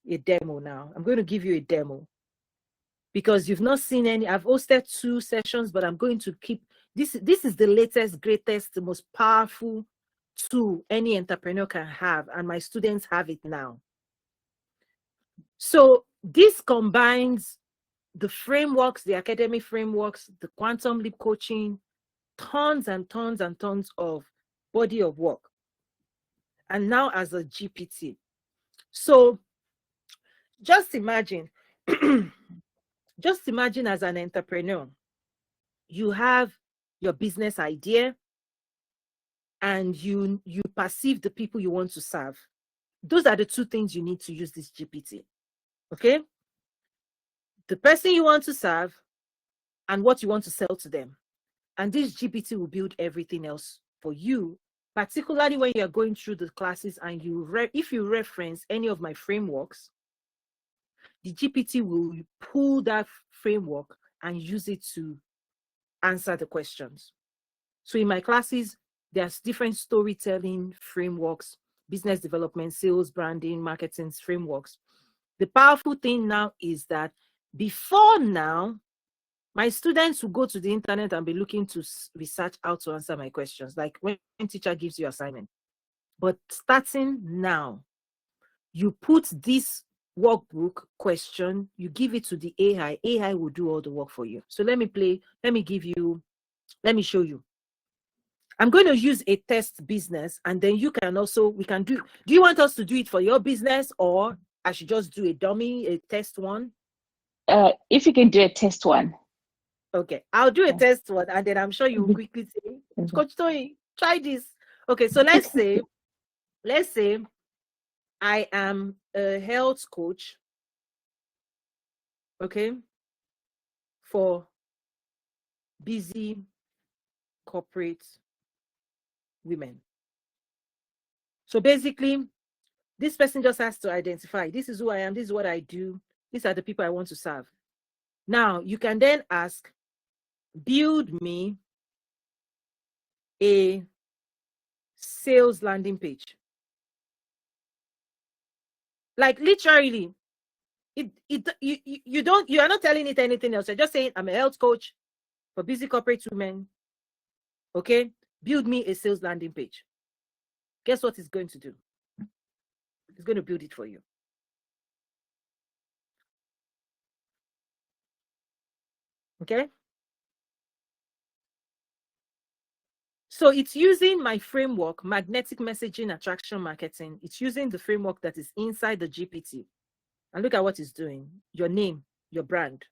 a demo now. I'm going to give you a demo because you've not seen any. I've hosted 2 sessions, but I'm going to keep this. This is the latest, greatest, the most powerful tool any entrepreneur can have, and my students have it now. So this combines the frameworks, the academic frameworks, the quantum leap coaching, tons and tons and tons of body of work, and now as a GPT. So just imagine, just imagine as an entrepreneur, you have your business idea and you perceive the people you want to serve. Those are the 2 things you need to use this GPT. Okay? The person you want to serve and what you want to sell to them. And this GPT will build everything else for you, particularly when you're going through the classes and if you reference any of my frameworks, the GPT will pull that framework and use it to answer the questions. So in my classes, there's different storytelling frameworks, business development, sales, branding, marketing frameworks. The powerful thing now is that before now, my students will go to the internet and be looking to research how to answer my questions, like when teacher gives you assignment. But starting now, you put this workbook question, you give it to the AI. AI will do all the work for you. So let me show you. I'm going to use a test business, and then you can also, do you want us to do it for your business, or I should just do a dummy, a test one? If you can do a test one. Okay, I'll do a test one, and then I'm sure you will quickly say, Coach Toyi, try this. Okay, so let's say I am a health coach, okay, for busy corporate women. So basically, this person just has to identify, this is who I am, this is what I do, these are the people I want to serve. Now, you can then ask, build me a sales landing page. Like literally, you are not telling it anything else. You're just saying, I'm a health coach for busy corporate women. Okay, build me a sales landing page. Guess what it's going to do? It's going to build it for you. Okay. So it's using my framework, magnetic messaging attraction marketing. It's using the framework that is inside the GPT. And look at what it's doing. Your name, your brand.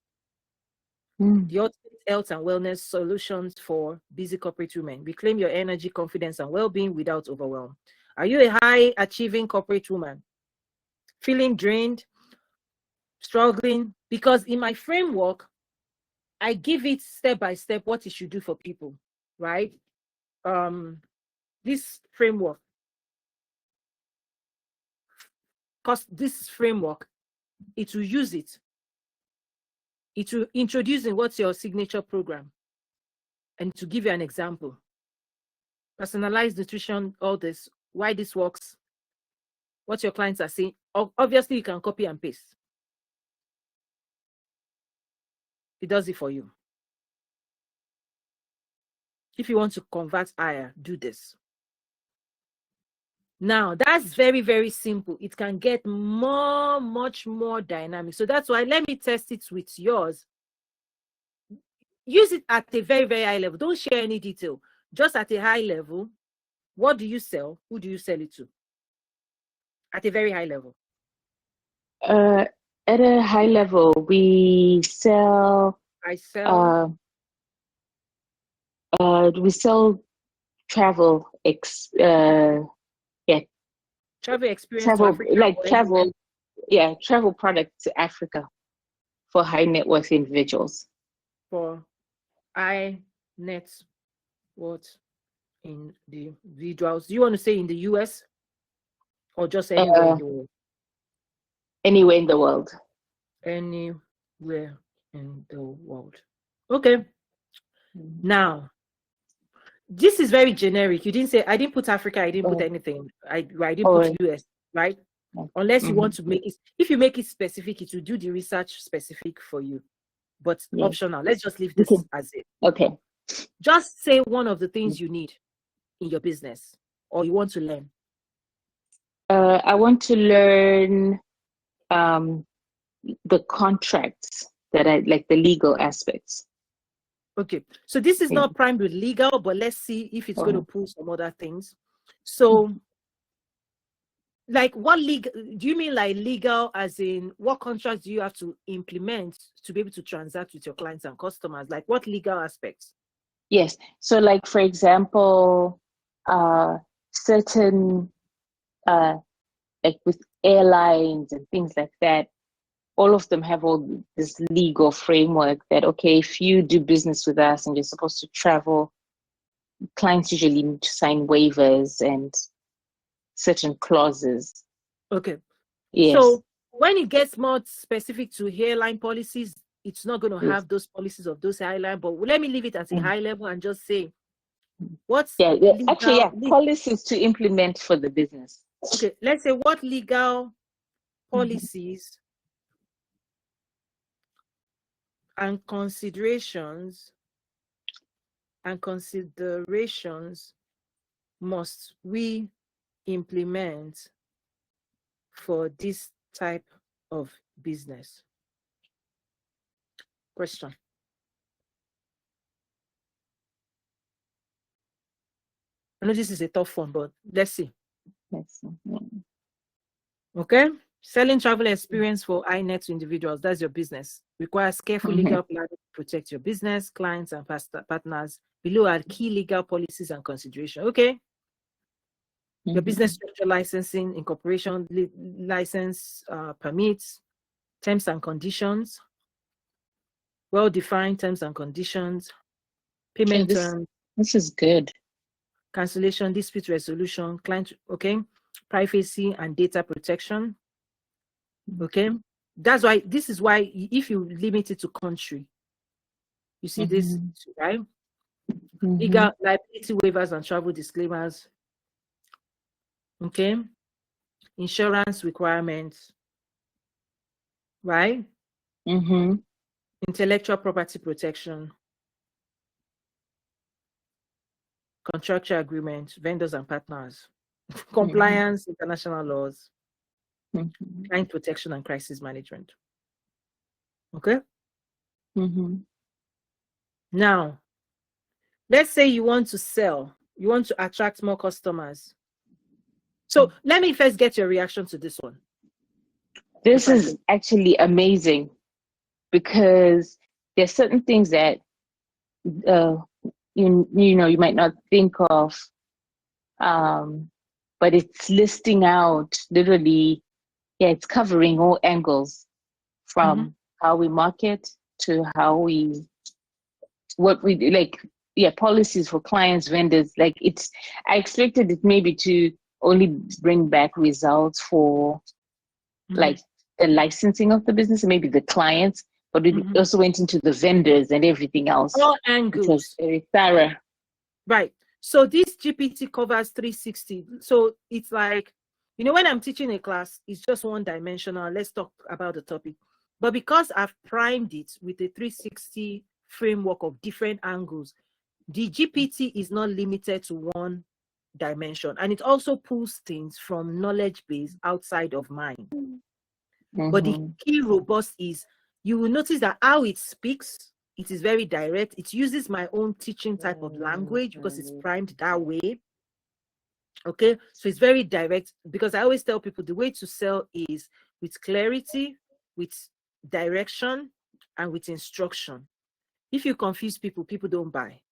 The ultimate health and wellness solutions for busy corporate women. Reclaim your energy, confidence, and well-being without overwhelm. Are you a high-achieving corporate woman? Feeling drained? Struggling? Because in my framework, I give it step by step what it should do for people, right? This framework, because this framework, it will use it. It will introduce in what's your signature program, and to give you an example, personalized nutrition, all this, why this works, what your clients are saying. Obviously, you can copy and paste. It does it for you. If you want to convert higher, do this. Now, that's very, very simple. It can get much more dynamic. So that's why let me test it with yours. Use it at a very, very high level. Don't share any detail. Just at a high level. What do you sell? Who do you sell it to? At a very high level. At a high level, we sell. We sell travel. Travel experience. Travel products to Africa for high net worth individuals. For high net worth individuals. Do you want to say in the US or just anywhere in the world? Anywhere in the world. Anywhere in the world. Okay. Now, this is very generic. You didn't say, I didn't put Africa, I didn't put anything. I didn't put US, right? Unless you want to make it, if you make it specific, it will do the research specific for you, but optional. Let's just leave this as it. Okay. Just say one of the things you need in your business or you want to learn. I want to learn the contracts that I like, the legal aspects. Okay, so this is not primed with legal, but let's see if it's going to pull some other things. So like what legal, do you mean like legal as in what contracts do you have to implement to be able to transact with your clients and customers? Like what legal aspects? Yes. So like, for example, certain, like with airlines and things like that, all of them have all this legal framework that, okay, if you do business with us and you're supposed to travel, clients usually need to sign waivers and certain clauses. Okay. Yes. So when it gets more specific to airline policies, it's not going to have those policies of those airlines, but let me leave it at a high level and just say, what's legal? Policies to implement for the business. Okay, let's say what legal policies and considerations must we implement for this type of business? Question. I know this is a tough one, but let's see. Okay. Selling travel experience for high net individuals. That's your business. Requires careful legal planning to protect your business, clients, and partners. Below are key legal policies and consideration. Okay. Your business structure, licensing, incorporation, license, permits, terms and conditions, well-defined terms and conditions, payment terms. This is good. Cancellation, dispute resolution, client, okay, privacy and data protection. Okay, that's why this is why if you limit it to country, you see this, right? Legal liability waivers and travel disclaimers. Okay, insurance requirements, right? Intellectual property protection, contractual agreement, vendors and partners, compliance, international laws, client protection and crisis management. Okay. Now, let's say you want to sell, you want to attract more customers. So let me first get your reaction to this one. This is actually amazing because there's certain things that you might not think of, but it's listing out literally. Yeah, it's covering all angles from how we market to how we, what we like. Yeah, policies for clients, vendors. Like I expected it maybe to only bring back results for like the licensing of the business and maybe the clients, but it also went into the vendors and everything else. All angles. It was very thorough. Right. So this GPT covers 360. So it's like, when I'm teaching a class, it's just one dimensional. Let's talk about the topic. But because I've primed it with a 360 framework of different angles, the GPT is not limited to one dimension. And it also pulls things from knowledge base outside of mine. But the key robust is, you will notice that how it speaks, it is very direct. It uses my own teaching type of language because it's primed that way. Okay, so it's very direct, because I always tell people the way to sell is with clarity, with direction, and with instruction. If you confuse people, people don't buy.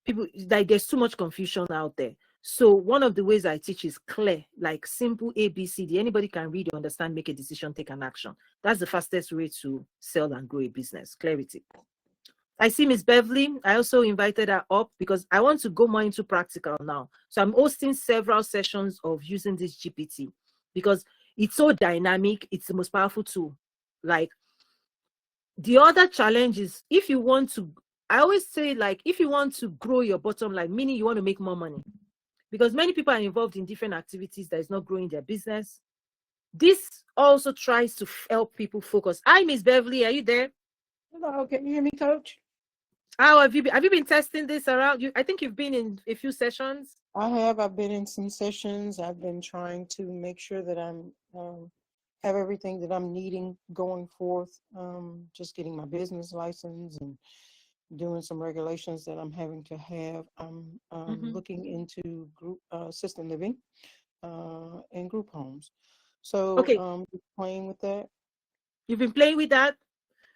People, like, there's too much confusion out there. So one of the ways I teach is clear, like simple ABCD. Anybody can read, understand, make a decision, take an action. That's the fastest way to sell and grow a business. Clarity. I see Miss Beverly. I also invited her up because I want to go more into practical now. So I'm hosting several sessions of using this GPT because it's so dynamic. It's the most powerful tool. Like, the other challenge is, if you want to, I always say, like, if you want to grow your bottom line, meaning you want to make more money, because many people are involved in different activities that is not growing their business. This also tries to help people focus. Hi, Miss Beverly, are you there? Hello, can you hear me, Coach? How have you been? Have you been testing this around? I think you've been in a few sessions. I have. I've been in some sessions. I've been trying to make sure that I'm have everything that I'm needing going forth. Just getting my business license and doing some regulations that I'm having to have. I'm looking into group assisted living and group homes. So Okay, playing with that. you've been playing with that.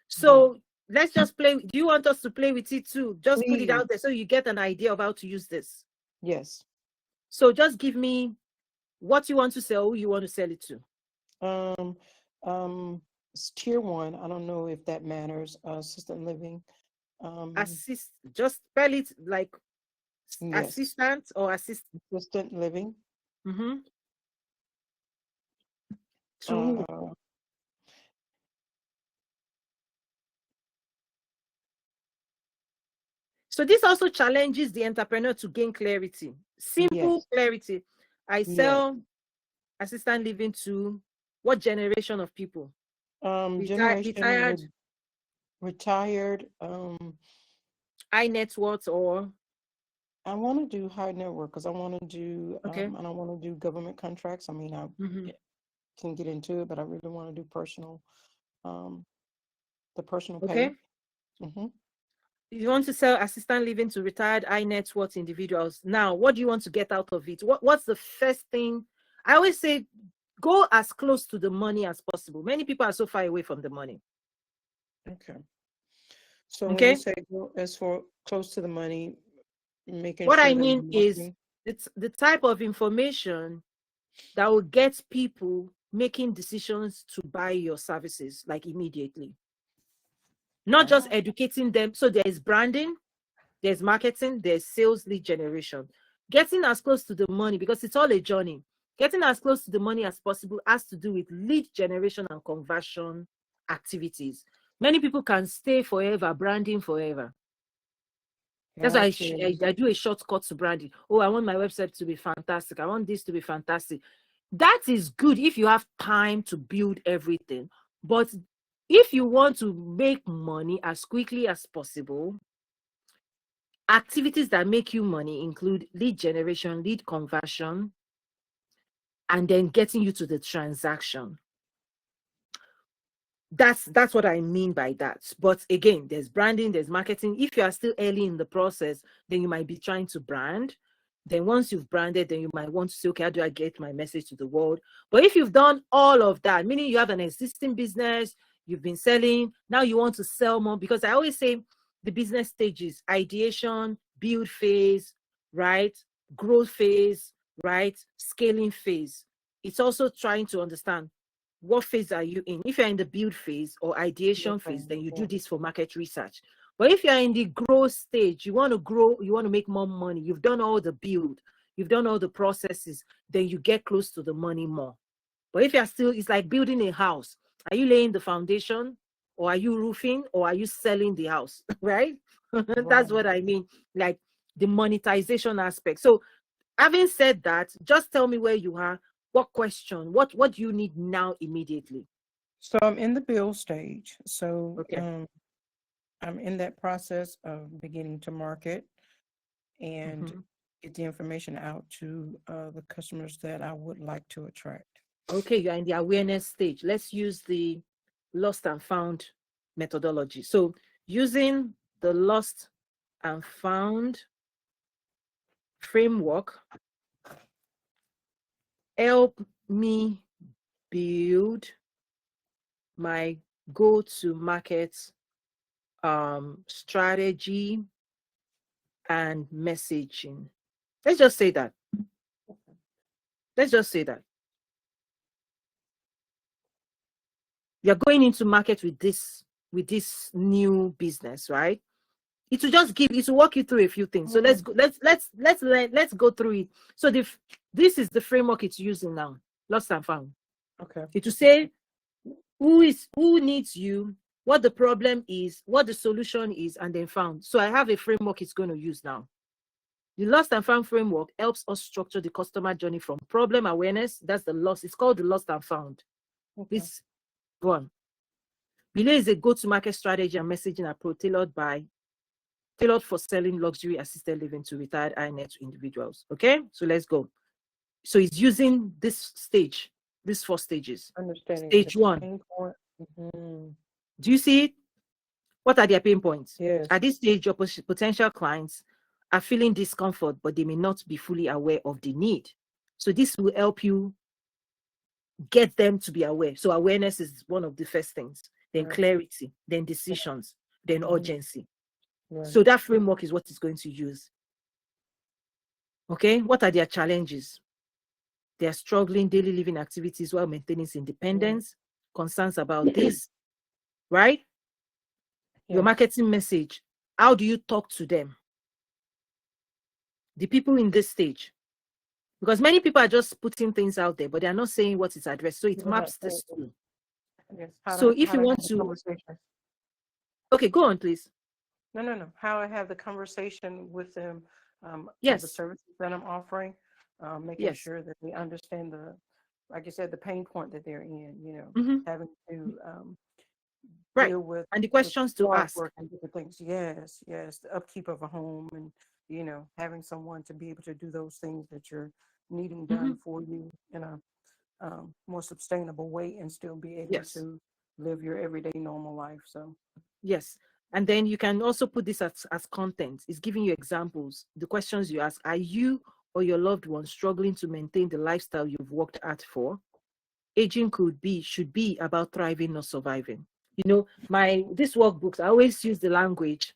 So let's just play. Do you want us to play with it too? Just put it Please. out there so you get an idea of how to use this. Yes. So just give me what you want to sell, who you want to sell it to. It's tier 1. I don't know if that matters. Assisted living. Just spell it like Yes. assistant or assist. Assisted living. To So this also challenges the entrepreneur to gain clarity. Simple clarity. I sell assistant living to what generation of people? Generation retired. High net worth, or I want to do high net worth because I want to do okay. I don't want to do government contracts. I mean, I can get into it, but I really want to do personal, the personal pay. You want to sell assistant living to retired high net worth individuals. Now, what do you want to get out of it? What's the first thing? I always say, go as close to the money as possible. Many people are so far away from the money. Okay. So when you say go as for close to the money, making what sure I mean is it's the type of information that will get people making decisions to buy your services like immediately. Not just educating them. So there is branding, there's marketing, there's sales, lead generation. Getting as close to the money, because it's all a journey. Getting as close to the money as possible has to do with lead generation and conversion activities. Many people can stay forever, branding forever. That's why I do a shortcut to branding. Oh, I want my website to be fantastic. I want this to be fantastic. That is good if you have time to build everything. But if you want to make money as quickly as possible, activities that make you money include lead generation, lead conversion, and then getting you to the transaction. That's what I mean by that. But again, there's branding, there's marketing. If you are still early in the process, then you might be trying to brand. Then once you've branded, then you might want to say, okay, how do I get my message to the world? But if you've done all of that, meaning you have an existing business, you've been selling, now you want to sell more, because I always say the business stages: ideation, build phase, right? Growth phase, right? Scaling phase. It's also trying to understand, what phase are you in? If you're in the build phase or ideation phase, then you do this for market research. But if you're in the growth stage, you want to grow, you want to make more money, you've done all the build, you've done all the processes, then you get close to the money more. But if you're still, it's like building a house. Are you laying the foundation, or are you roofing, or are you selling the house? Right? That's what I mean, like the monetization aspect. So having said that, just tell me where you are. What question? What do you need now immediately? So I'm in the build stage. So I'm in that process of beginning to market and get the information out to the customers that I would like to attract. Okay, you're in the awareness stage. Let's use the lost and found methodology. So using the lost and found framework, help me build my go-to-market strategy and messaging. Let's just say that. You're going into market with this new business, right? It will walk you through a few things. So let's go through it. So this is the framework it's using now. Lost and found. Okay. It will say who needs you, what the problem is, what the solution is, and then found. So I have a framework it's going to use now. The lost and found framework helps us structure the customer journey from problem awareness. That's the lost. It's called the lost and found. Okay. This one. Below is a go-to-market strategy and messaging approach tailored for selling luxury assisted living to retired high net individuals. Okay, so let's go. So it's using this stage, these 4 stages. Understanding. Stage 1. Mm-hmm. Do you see it? What are their pain points? Yes. At this stage, your potential clients are feeling discomfort, but they may not be fully aware of the need. So this will help you get them to be aware. So awareness is one of the first things. Then Right. clarity, then decisions, then Mhm. urgency. Right. So that framework is what it's going to use. Okay, what are their challenges? They are struggling daily living activities while maintaining independence, concerns about this, right? Your Yes. marketing message, how do you talk to them? The people in this stage. Because many people are just putting things out there, but they are not saying what is addressed. So it They're maps not this saying- too. Yes. So if you how to want have the to, conversation. okay, go on, please. No. How I have the conversation with them of the Yes, services that I'm offering, making yes. sure that they understand like you said, the pain point that they're in. Mhm. Having to Right. deal with And the questions to yard ask. work and different things. Yes, the upkeep of a home, and having someone to be able to do those things that you're needing done for you in a more sustainable way, and still be able Yes. to live your everyday normal life. So Yes. And then you can also put this as content. It's giving you examples. The questions you ask, are you or your loved one struggling to maintain the lifestyle you've worked hard for? Aging should be about thriving, not surviving. This workbooks, I always use the language.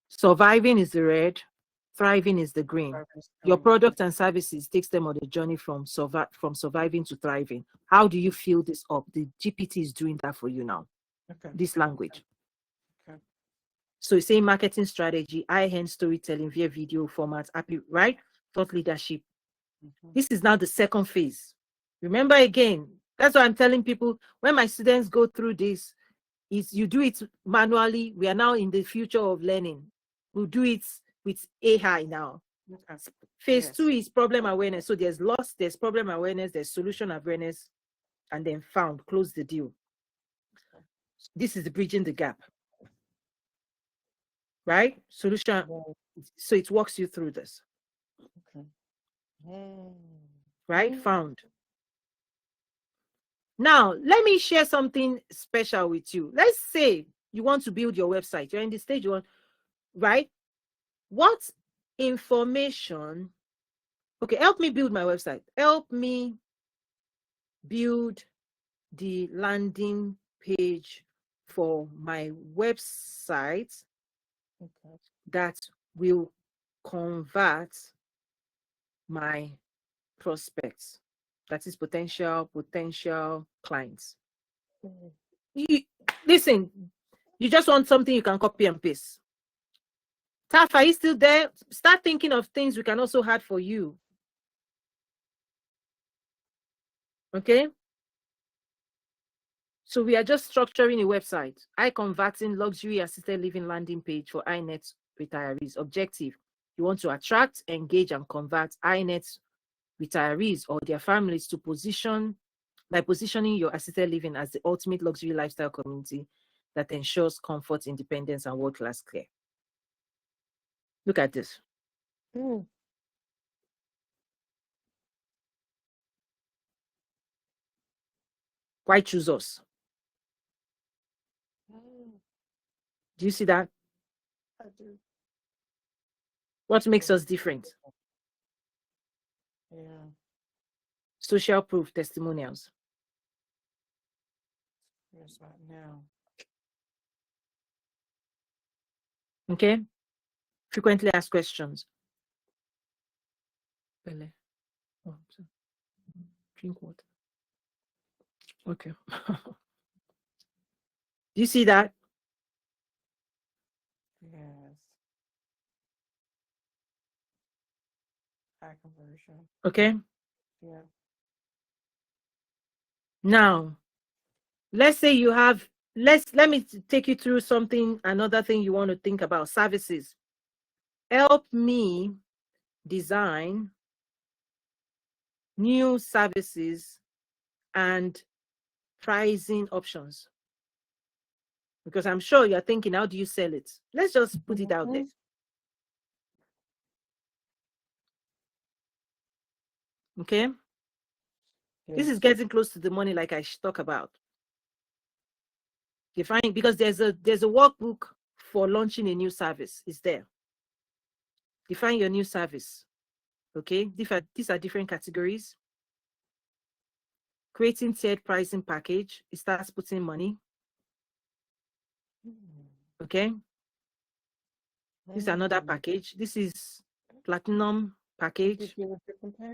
Surviving is the red, thriving is the green. Your product and services takes them on the journey from surviving to thriving. How do you fill this up? The GPT is doing that for you now. okay. This language. Okay. So it's saying marketing strategy, high-end storytelling via video format, right? Thought leadership. This is now the second phase. Remember again, that's why I'm telling people when my students go through this, is you do it manually. We are now in the future of learning. We'll do it with AI now. Okay. Phase Yes. 2 is problem awareness. So there's loss, there's problem awareness, there's solution awareness, and then found, close the deal. This is the bridging the gap. Right? Solution. So it walks you through this. Okay. Right? Found. Now, let me share something special with you. Let's say you want to build your website. You're in the stage 1, right? What information? Okay, help me build my website. Help me build the landing page for my website that will convert my prospects. That is potential clients. Listen, you just want something you can copy and paste. Taf, are you still there? Start thinking of things we can also add for you. Okay? So we are just structuring a website. Converting luxury assisted living landing page for high net retirees. Objective: you want to attract, engage, and convert high net retirees or their families to positioning your assisted living as the ultimate luxury lifestyle community that ensures comfort, independence, and world-class care. Look at this. Why choose us? Do you see that? I do. What makes us different? Yeah. Social proof, testimonials. Yes, right now. Okay? Frequently asked questions. Oh, drink water. Okay. Do you see that? Yes. High conversion. Okay. Yeah. Now, let's say you have, let me take you through another thing you want to think about, services. help me design new services and pricing options. Because I'm sure you're thinking, how do you sell it? Let's just put it out there. Okay. Yes. This is getting close to the money, like I talk about. Define, because there's a workbook for launching a new service. It's there. Define your new service. Okay. These are different categories. Creating tiered pricing package. It starts putting money. Okay. This is another package. This is platinum package.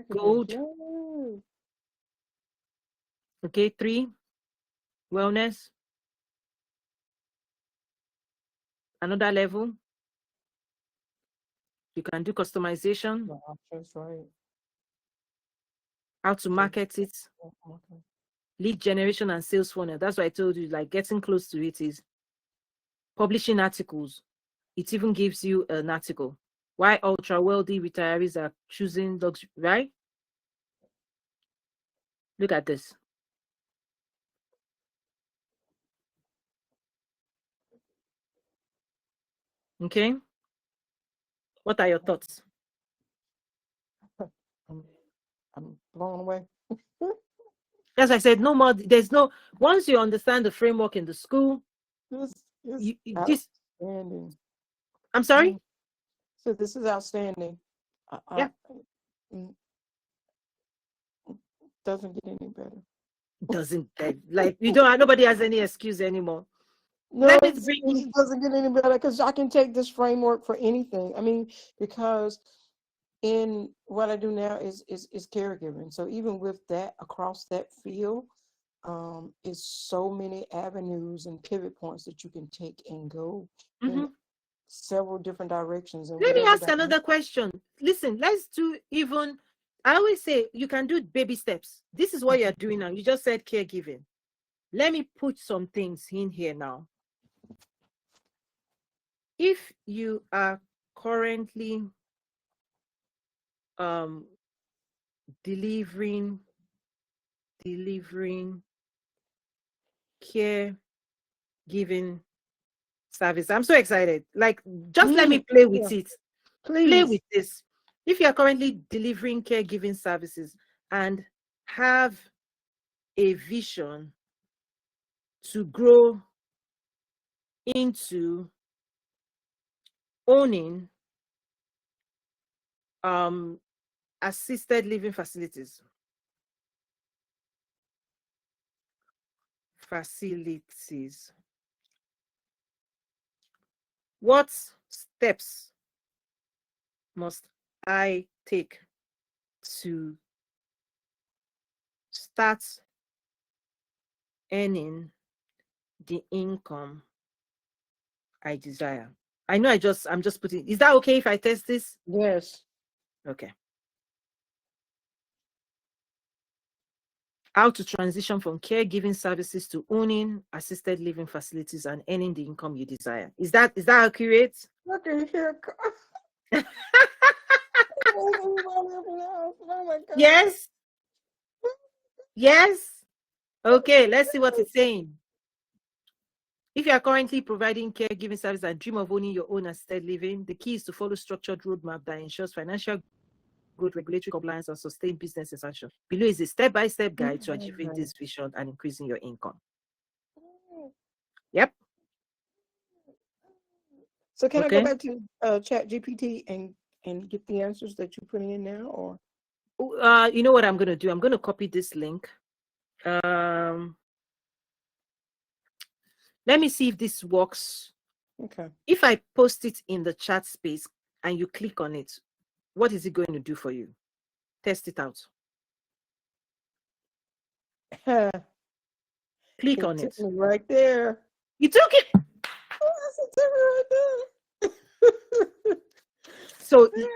Gold. Okay. 3, wellness. Another level. You can do customization. That's right. How to market it. Lead generation and sales funnel. That's why I told you, like, getting close to it is publishing articles. It even gives you an article. Why ultra wealthy retirees are choosing luxury, right? Look at this. Okay. What are your thoughts? I'm blown away. As I said, no more. There's no. Once you understand the framework in the school, This is this. outstanding. I'm sorry. So this is outstanding. Yeah. Doesn't get any better. Doesn't like you don't. Nobody has any excuse anymore. No, Let me it bring. doesn't get any better because I can take this framework for anything. I mean, because in what I do now is caregiving. So even with that, across that field, is so many avenues and pivot points that you can take and go in several different directions. And Let me ask another question. Listen, let's do even. I always say you can do baby steps. This is what you're doing now. You just said caregiving. Let me put some things in here now. If you are currently delivering caregiving service, I'm so excited. Like, just let me play with it. Please. Play with this. If you are currently delivering caregiving services and have a vision to grow into owning assisted living facilities. What steps must I take to start earning the income I desire? I know I'm just putting, is that okay if I test this? Yes. Okay. How to transition from caregiving services to owning assisted living facilities and earning the income you desire. Is that accurate? Look at here. Oh my God. Yes. Yes. Okay, let's see what it's saying. If you are currently providing caregiving service and dream of owning your own assisted living, the key is to follow structured roadmap that ensures financial growth, regulatory compliance, and sustained business expansion. Below is a step-by-step guide to achieving this vision and increasing your income. Yep. So can I go back to Chat GPT and get the answers that you're putting in now, or? You know what I'm going to do? I'm going to copy this link. Let me see if this works. Okay. If I post it in the chat space and you click on it, what is it going to do for you? Test it out. Click on it. Right there. You took it. Right there.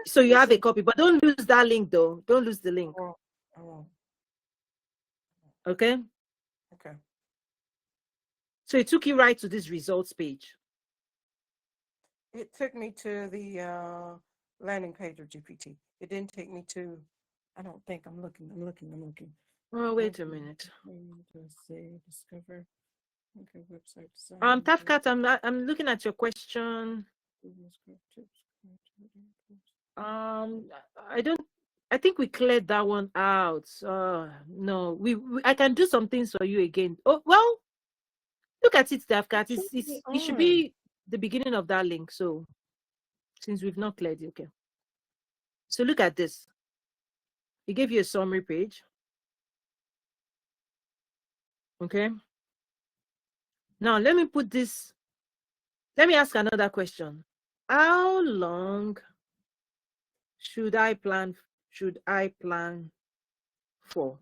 So you have a copy, but don't lose that link though. Don't lose the link. Okay. Okay. So it took you right to this results page. It took me to the landing page of GPT. It didn't take me to. I don't think I'm looking. Oh, wait a minute. Let's see. Discover. Okay, website design. Tafkat, I'm looking at your question. I don't. I think we cleared that one out. No, I can do some things for you again. Oh well, look at it, Tafkat. It should be the beginning of that link. So since we've not cleared it, okay. So look at this. It gave you a summary page. Okay. Now let me put this. Let me ask another question. How long should I plan for?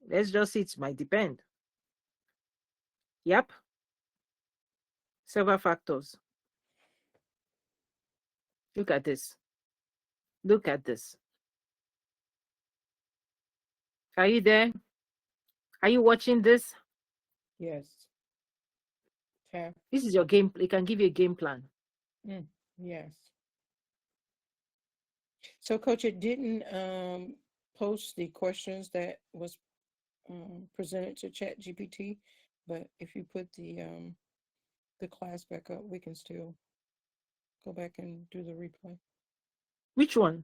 Let's just see, it might depend. Yep. Several factors. Look at this. Look at this. Are you there? Are you watching this? Yes. Okay. This is your game. It can give you a game plan. Yes. So, Coach, it didn't post the questions that was presented to Chat GPT, but if you put the class back up, we can still go back and do the replay. Which one?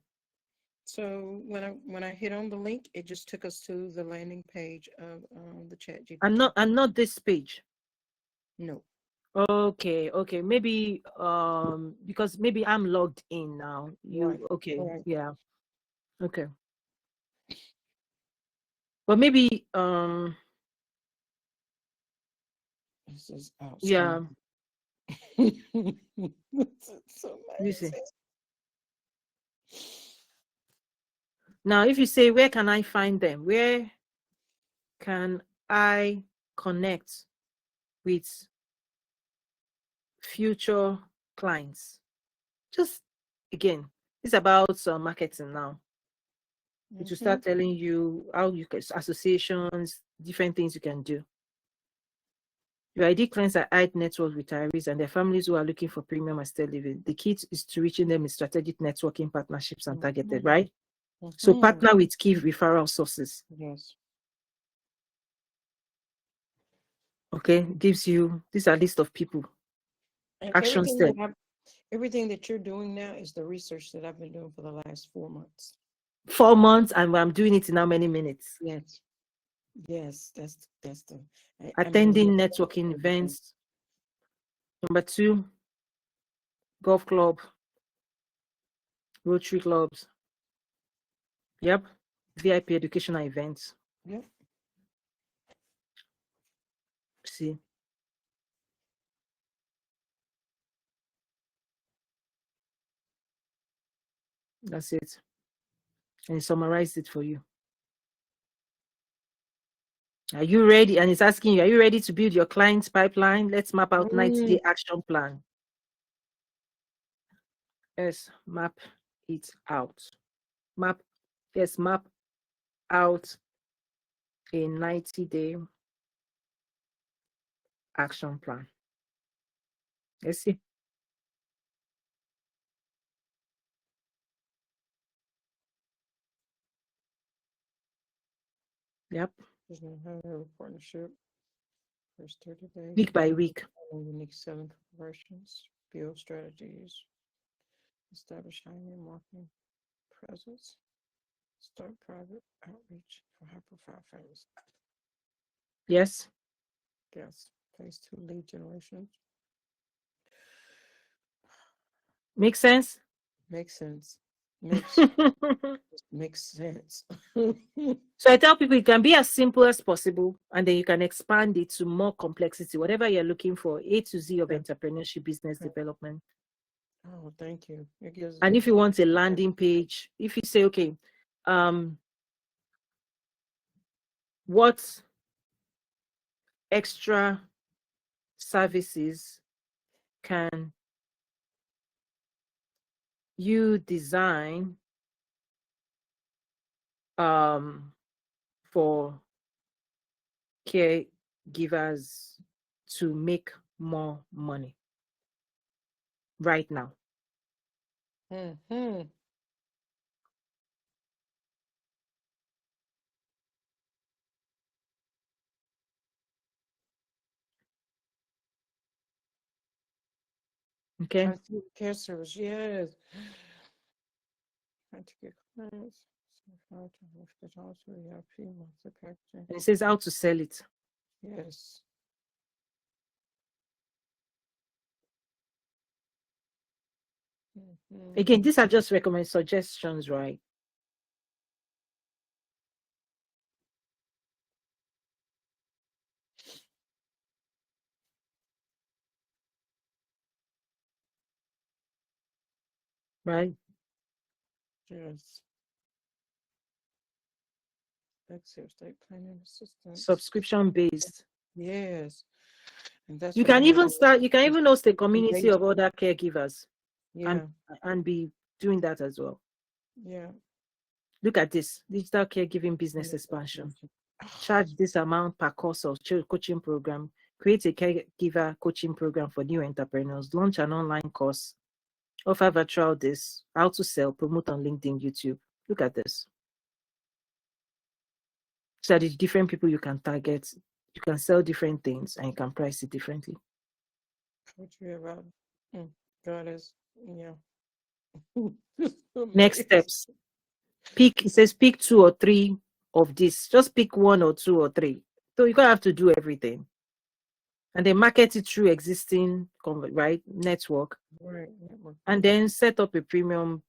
So when I hit on the link, it just took us to the landing page of the Chat GPT. And not this page. No. Okay. Maybe because maybe I'm logged in now. Right. Okay. Right. Yeah. Okay. But maybe This is yeah. outstanding. It's You see. amazing. Now, if you say, where can I find them? Where can I connect with future clients? Just again, it's about marketing now. It will start telling you how you can, associations, different things you can do. Your ID clients are high net worth retirees and their families who are looking for premium and stay living. The key is to reaching them in strategic networking partnerships and targeted, right? So partner with key referral sources. Yes. Okay, gives you, these are a list of people. And Action step. everything that you're doing now is the research that I've been doing for the last 4 months. 4 months, and I'm doing it in how many minutes? Yes. Yes, that's the Attending networking events. Number 2, golf club, Rotary clubs. Yep. VIP educational events. Yep. See. That's it. And it summarized it for you. Are you ready? And it's asking you, are you ready to build your client's pipeline? Let's map out 90-day action plan. Yes, map it out. Map out a 90-day action plan. Let's see. Yep. Partnership. First 30 days. Week by week. Unique selling conversions, build strategies, establish high-end marketing presence, start private outreach for high-profile families. Yes. Yes. Phase 2 lead generation. Makes sense? Makes sense. Makes sense. So I tell people it can be as simple as possible, and then you can expand it to more complexity, whatever you're looking for, A to Z of entrepreneurship, business development. Oh, thank you. And if you want a landing page, if you say, okay, what extra services can you design for caregivers to make more money right now? Mm-hmm. Okay. Care service, yes. Trying to get clients. How to lift it also ERP monthly packaging. And it says how to sell it. Yes. Mhm. Again, these are just recommend suggestions, right? Right? Yes. Executive state planning assistance. Subscription based. Yes. And that's You what I can had even on start, you can the even host a community of engagement. other caregivers Yeah. and be doing that as well. Yeah. Look at this digital caregiving business expansion. Charge this amount per course of coaching program. Create a caregiver coaching program for new entrepreneurs. Launch an online course. Offer virtual this. How to sell. Promote on LinkedIn, YouTube. Look at this. So the different people you can target. You can sell different things and you can price it differently. What you about? God is, yeah. Next steps. Pick, it says pick 2 or 3 of this. Just pick 1 or 2 or 3. So you don't have to do everything. And then market it through existing network. Right. And then set up a premium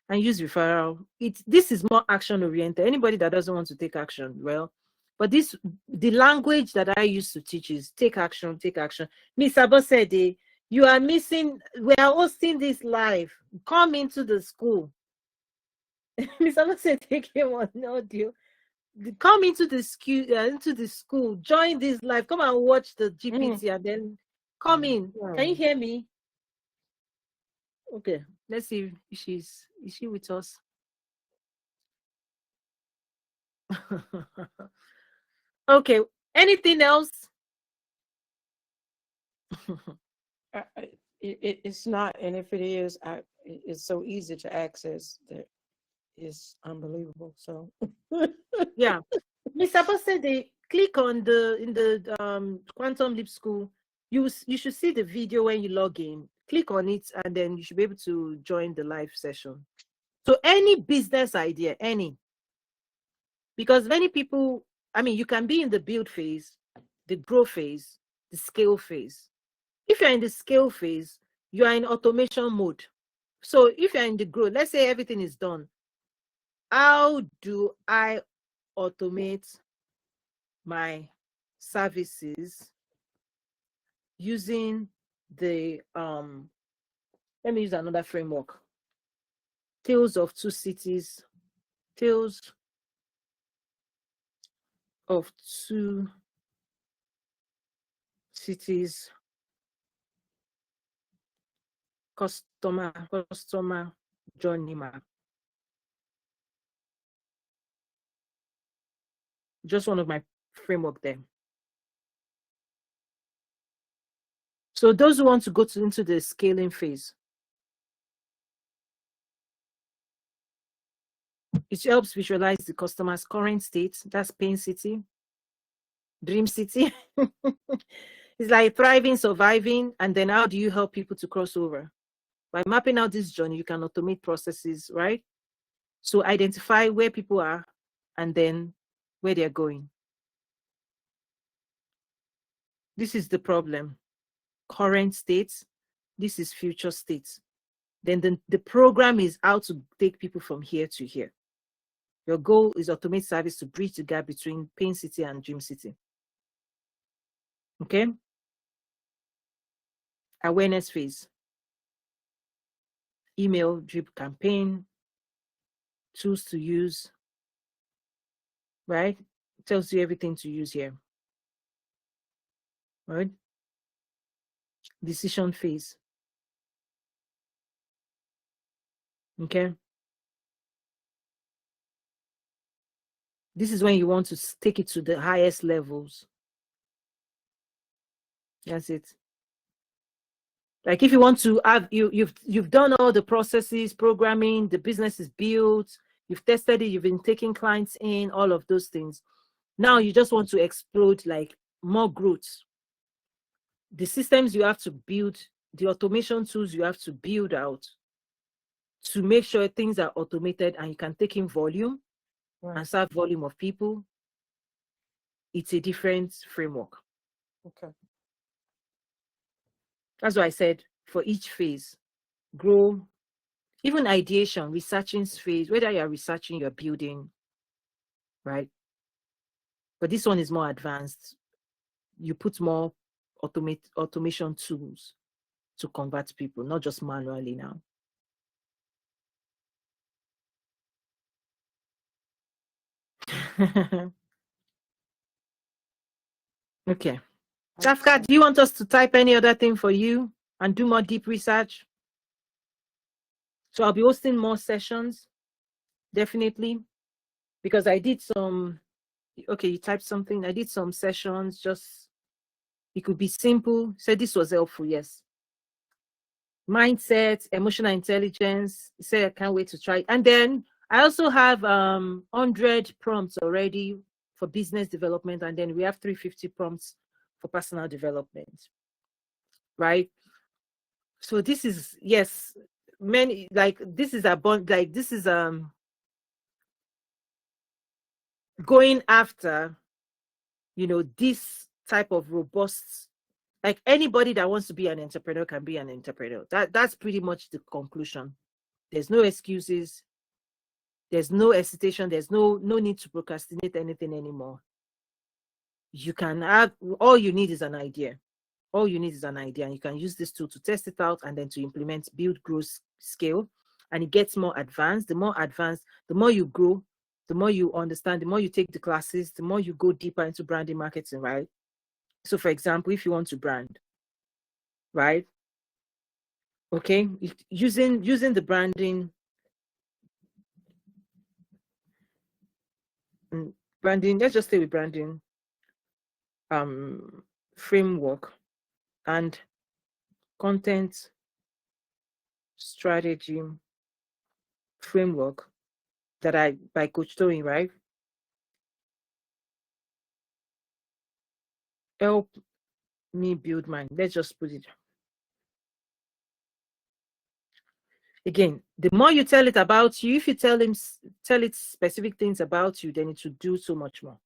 and use referral. This is more action oriented. Anybody that doesn't want to take action, well, but the language that I used to teach is take action, take action. Miss Abosede, you are missing. We are hosting this live. Come into the school. Miss Abosede came on audio. Come into the school. Join this live. Come and watch the GPT and then come in. Can you hear me? Okay, let's see if is she with us? Okay, anything else? It's not, and if it is, it's so easy to access that it's unbelievable. So Yeah, Miss Abosede, click on the Quantum Leap School. You should see the video when you log in. Click on it, and then you should be able to join the live session. So any business idea, because many people, I mean, you can be in the build phase, the grow phase, the scale phase. If you're in the scale phase, you are in automation mode. So if you're in the growth, let's say everything is done. How do I automate my services using the let me use another framework. Tales of Two Cities. Tales of Two Cities customer journey map. Just one of my framework there. So those who want to go into the scaling phase, it helps visualize the customer's current state. That's pain city, dream city. It's like thriving, surviving, and then how do you help people to cross over? By mapping out this journey, you can automate processes, right? So identify where people are and then where they're going. This is the problem. Current states. This is future states. Then the program is how to take people from here to here. Your goal is automate service to bridge the gap between pain city and dream city. Okay? Awareness phase. Email drip campaign, tools to use, right? It tells you everything to use here. Right? Decision phase. Okay? This is when you want to take it to the highest levels. That's it. Like if you want to have you've done all the processes, programming, the business is built, you've tested it, you've been taking clients in, all of those things. Now you just want to explode like more growth. The systems you have to build, the automation tools you have to build out to make sure things are automated and you can take in volume and serve volume of people. It's a different framework. Okay. That's why I said for each phase, grow, even ideation, researching phase, whether you're researching, you're building, right? But this one is more advanced. You put more automation tools to convert people, not just manually now. Okay. Jafka, do you want us to type any other thing for you and do more deep research? So I'll be hosting more sessions, definitely, because I did some, okay, you typed something. I did some sessions, just, it could be simple. Said this was helpful, yes. Mindset, emotional intelligence. Say I can't wait to try it. And then I also have 100 prompts already for business development, and then we have 350 prompts for personal development, right? So this is, yes, many, like this is going after, you know, this type of robust, like anybody that wants to be an entrepreneur can be an entrepreneur. That's pretty much the conclusion. There's no excuses. There's no hesitation. There's no need to procrastinate anything anymore. You can have, all you need is an idea. All you need is an idea, and you can use this tool to test it out and then to implement, build, grow, scale, and it gets more advanced. The more advanced, the more you grow, the more you understand, the more you take the classes, the more you go deeper into branding, marketing, right? So for example, if you want to brand, right? Okay, using the branding let's just stay with branding framework and content strategy framework that by Coach Tony, right? Help me build mine. Let's just put it again. The more you tell it about you, if you tell it specific things about you, then it will do so much more.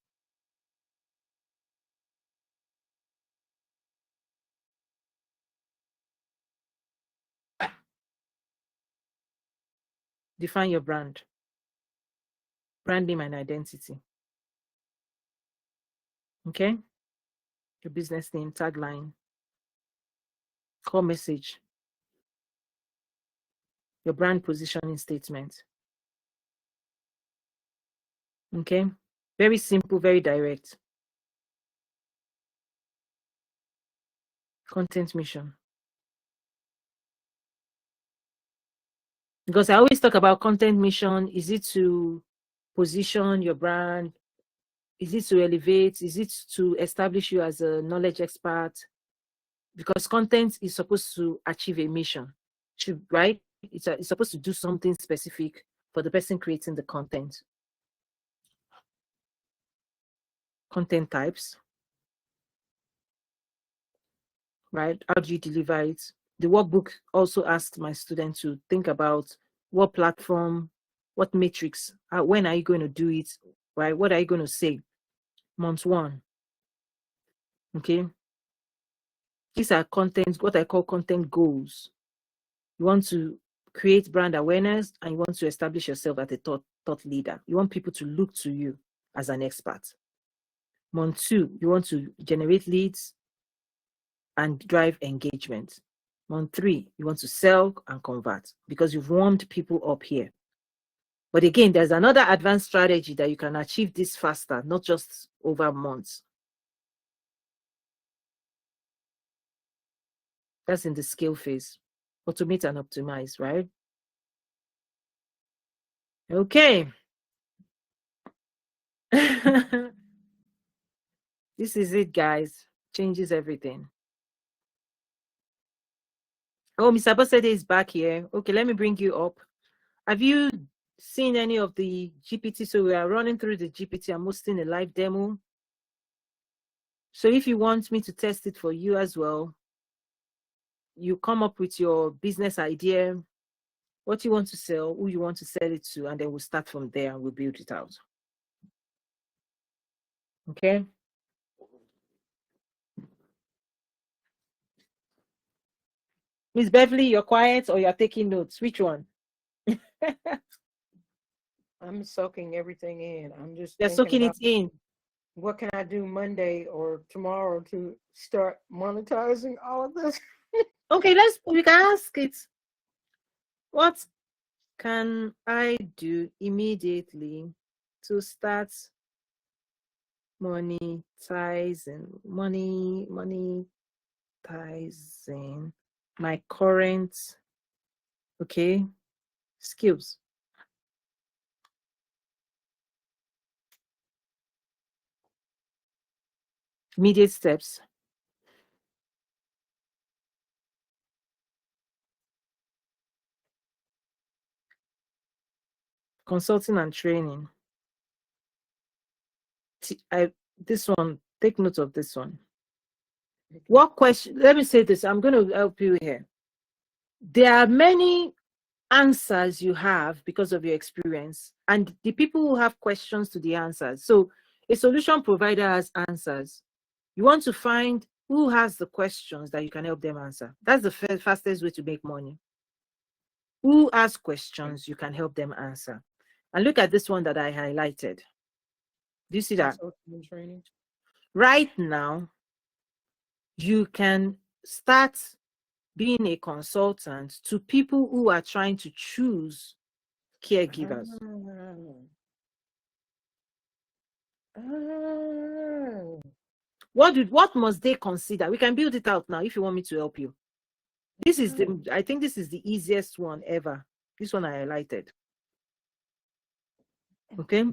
Define your brand name and identity. Okay, your business name, tagline, core message, your brand positioning statement. Okay, very simple, very direct. Content mission. Because I always talk about content mission. Is it to position your brand? Is it to elevate? Is it to establish you as a knowledge expert? Because content is supposed to achieve a mission, right? It's supposed to do something specific for the person creating the content. Content types, right? How do you deliver it? The workbook also asked my students to think about what platform, what matrix, when are you going to do it, right? What are you going to say? Month 1. Okay. These are content, what I call content goals. You want to create brand awareness and you want to establish yourself as a thought leader. You want people to look to you as an expert. Month 2, you want to generate leads and drive engagement. Month 3, you want to sell and convert because you've warmed people up here. But again, there's another advanced strategy that you can achieve this faster, not just over months. That's in the scale phase. Automate and optimize, right? Okay. This is it, guys. Changes everything. Oh, Mr. Abosede is back here. Okay, let me bring you up. Have you seen any of the GPT? So we are running through the GPT. I'm hosting a live demo. So if you want me to test it for you as well, you come up with your business idea, what you want to sell, who you want to sell it to, and then we'll start from there and we'll build it out. Okay. Miss Beverly, you're quiet or you're taking notes? Which one? I'm soaking everything in. I'm just You're thinking soaking about it in. what can I do Monday or tomorrow to start monetizing all of this. Okay, we can ask it. What can I do immediately to start monetizing my current skills? Immediate steps. Consulting and training. This one, take note of this one. What question? Let me say this. I'm going to help you here. There are many answers you have because of your experience, and the people who have questions to the answers. So a solution provider has answers. You want to find who has the questions that you can help them answer. That's the fastest way to make money. Who has questions you can help them answer? And look at this one that I highlighted. Do you see that? Training. Right now, you can start being a consultant to people who are trying to choose caregivers. What must they consider? We can build it out now if you want me to help you. This is I think this is the easiest one ever. This one I highlighted. Okay.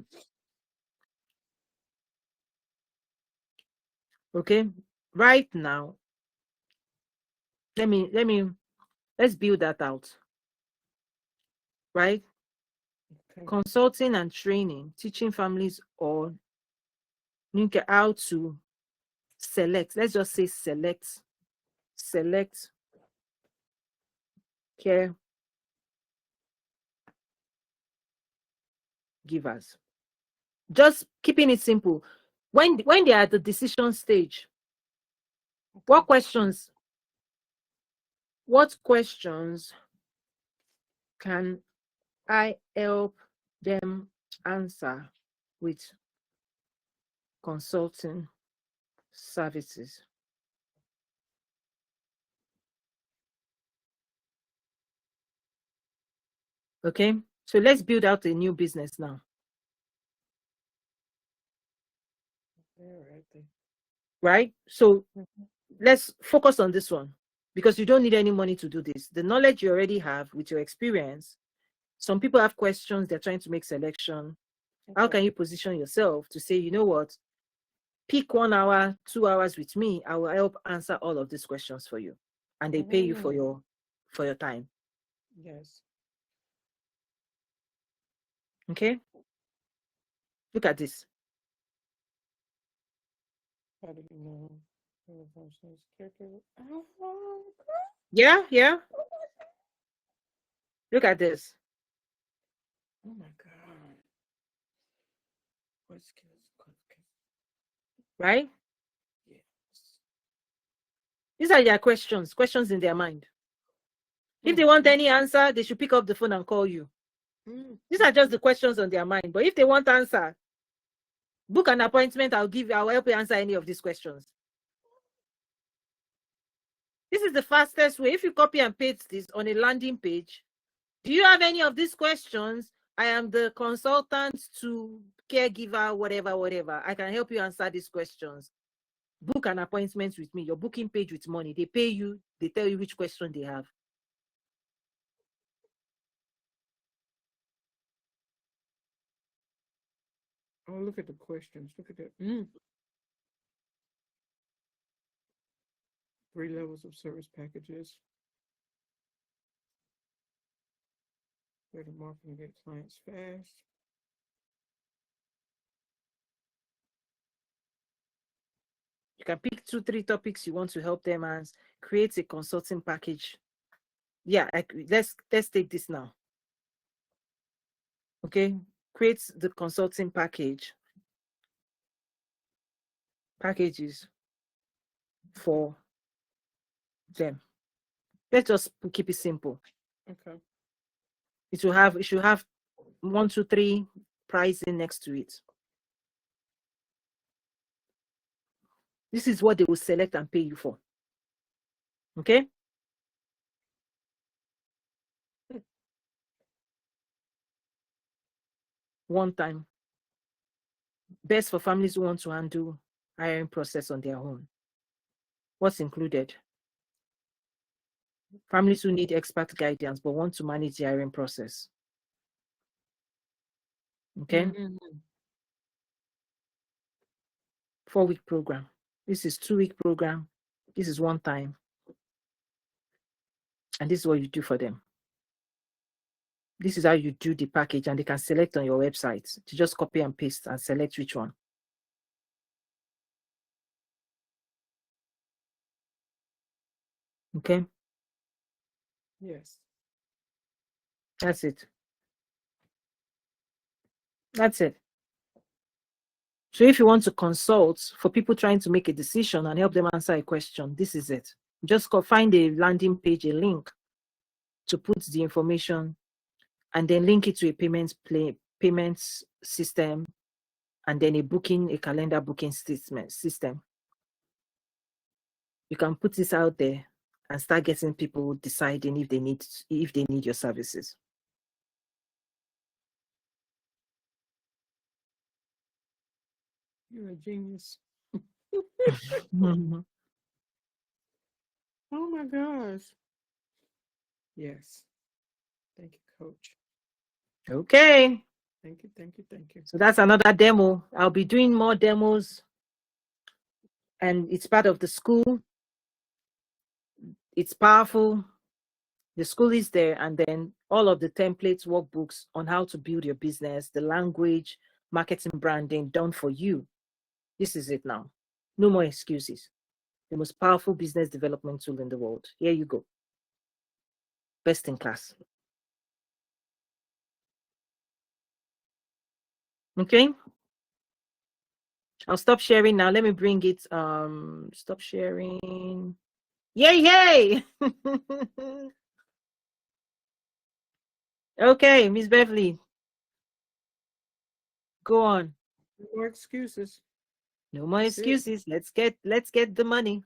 Okay. Right now, let's build that out. Right? Okay. Consulting and training, teaching families or how to select. Let's just say select care givers. Just keeping it simple. When they are at the decision stage, what questions can I help them answer with consulting services? Okay, so let's build out a new business now. Right? So let's focus on this one because you don't need any money to do this. The knowledge you already have with your experience. Some people have questions, they're trying to make selection. Okay. How can you position yourself to say, you know what, pick 1 hour, 2 hours with me, I will help answer all of these questions for you. And they pay you for your time. Yes. Okay. Look at this. How do you know? Yeah. Look at this. Oh my God. What skills? Right? Yes. These are their questions in their mind. If they want any answer, they should pick up the phone and call you. These are just the questions on their mind. But if they want answer, book an appointment. I'll help you answer any of these questions. This is the fastest way. If you copy and paste this on a landing page, do you have any of these questions? I am the consultant to caregiver, whatever. I can help you answer these questions. Book an appointment with me. Your booking page with money. They pay you. They tell you which question they have. Oh, look at the questions. Look at that. 3 levels of service packages. Go to marketing, get clients fast. You can pick 2-3 topics you want to help them and create a consulting package. Yeah, let's take this now. Okay, create the consulting packages for them. Let's just keep it simple. Okay. It should have 1, 2, 3 pricing next to it. This is what they will select and pay you for. Okay. One time. Best for families who want to handle hiring process on their own. What's included? Families who need expert guidance but want to manage the hiring process. Okay. 4-week program. This is 2-week program. This is one time. And this is what you do for them. This is how you do the package, and they can select on your website to just copy and paste and select which one. Okay. Yes. That's it. That's it. So if you want to consult for people trying to make a decision and help them answer a question, this is it. Just go find a landing page, a link to put the information, and then link it to a payments system, and then a calendar booking system. You can put this out there and start getting people deciding if they need your services. You're a genius. Oh my gosh. Yes. Thank you, Coach. Okay. Thank you, thank you, thank you. So that's another demo. I'll be doing more demos, and it's part of the school. It's powerful. The school is there, and then all of the templates, workbooks on how to build your business, the language, marketing, branding done for you. This is it now. No more excuses. The most powerful business development tool in the world. Here you go. Best in class. Okay. I'll stop sharing now. Let me bring it. Stop sharing. Yay! Okay, Miss Beverly. Go on. No more excuses. No more excuses. Let's get the money.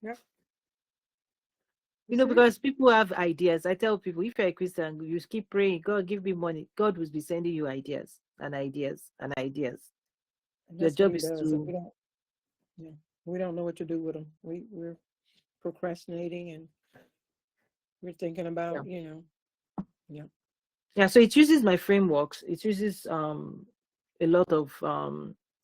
Yep. You know, because people have ideas. I tell people, if you're a Christian, you keep praying, God, give me money. God will be sending you ideas and ideas and ideas. And Your job what he is does, and to. we don't know what to do with them. We're procrastinating, and we're thinking about, Yeah, so it uses my frameworks. It uses a lot of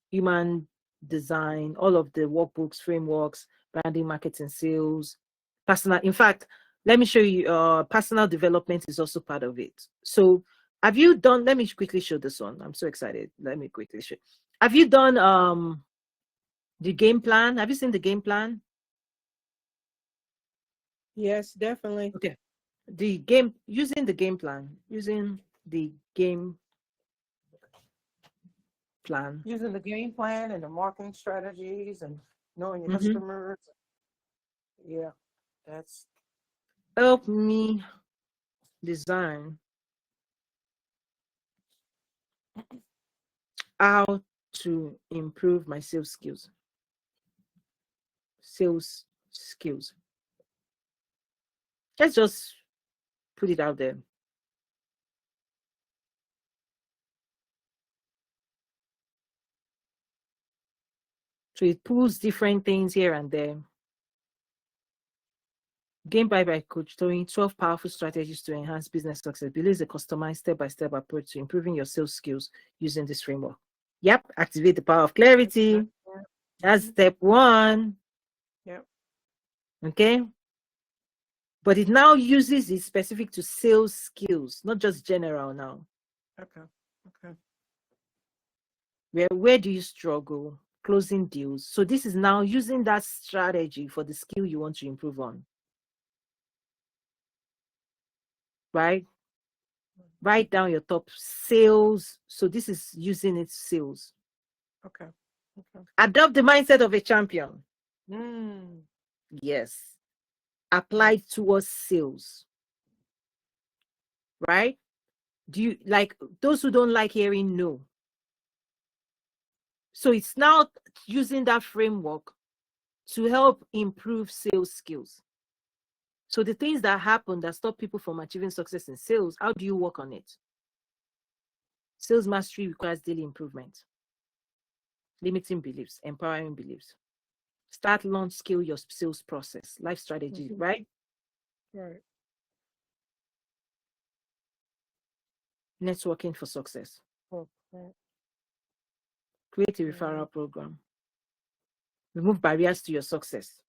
human design, all of the workbooks, frameworks, branding, marketing, sales, personal. In fact, let me show you. Personal development is also part of it. So, have you done? Let me quickly show this one. I'm so excited. Let me quickly show. Have you done the game plan? Have you seen the game plan? Yes, definitely. Okay. Using the game plan. Using the game plan. Using the game plan and the marketing strategies and knowing your customers. Yeah, that's. Help me design how to improve my sales skills. Let's just put it out there. So it pulls different things here and there. Game by Coach Tony, 12 powerful strategies to enhance business success. Below is a customized step-by-step approach to improving your sales skills using this framework. Yep, activate the power of clarity. That's step 1. Yep. Okay. But it now uses it specific to sales skills, not just general now. Okay. Okay. Where do you struggle? Closing deals. So this is now using that strategy for the skill you want to improve on. Right? Write down your top sales. So this is using its sales. Okay. Okay. Adopt the mindset of a champion. Mm. Yes. Applied towards sales. Right? Do you like those who don't like hearing no? So it's now using that framework to help improve sales skills. So the things that happen that stop people from achieving success in sales, how do you work on it? Sales mastery requires daily improvement. Limiting beliefs, empowering beliefs. Start, launch, scale your sales process, life strategy, right? Right. Networking for success. Okay. Create a referral program. Remove barriers to your success.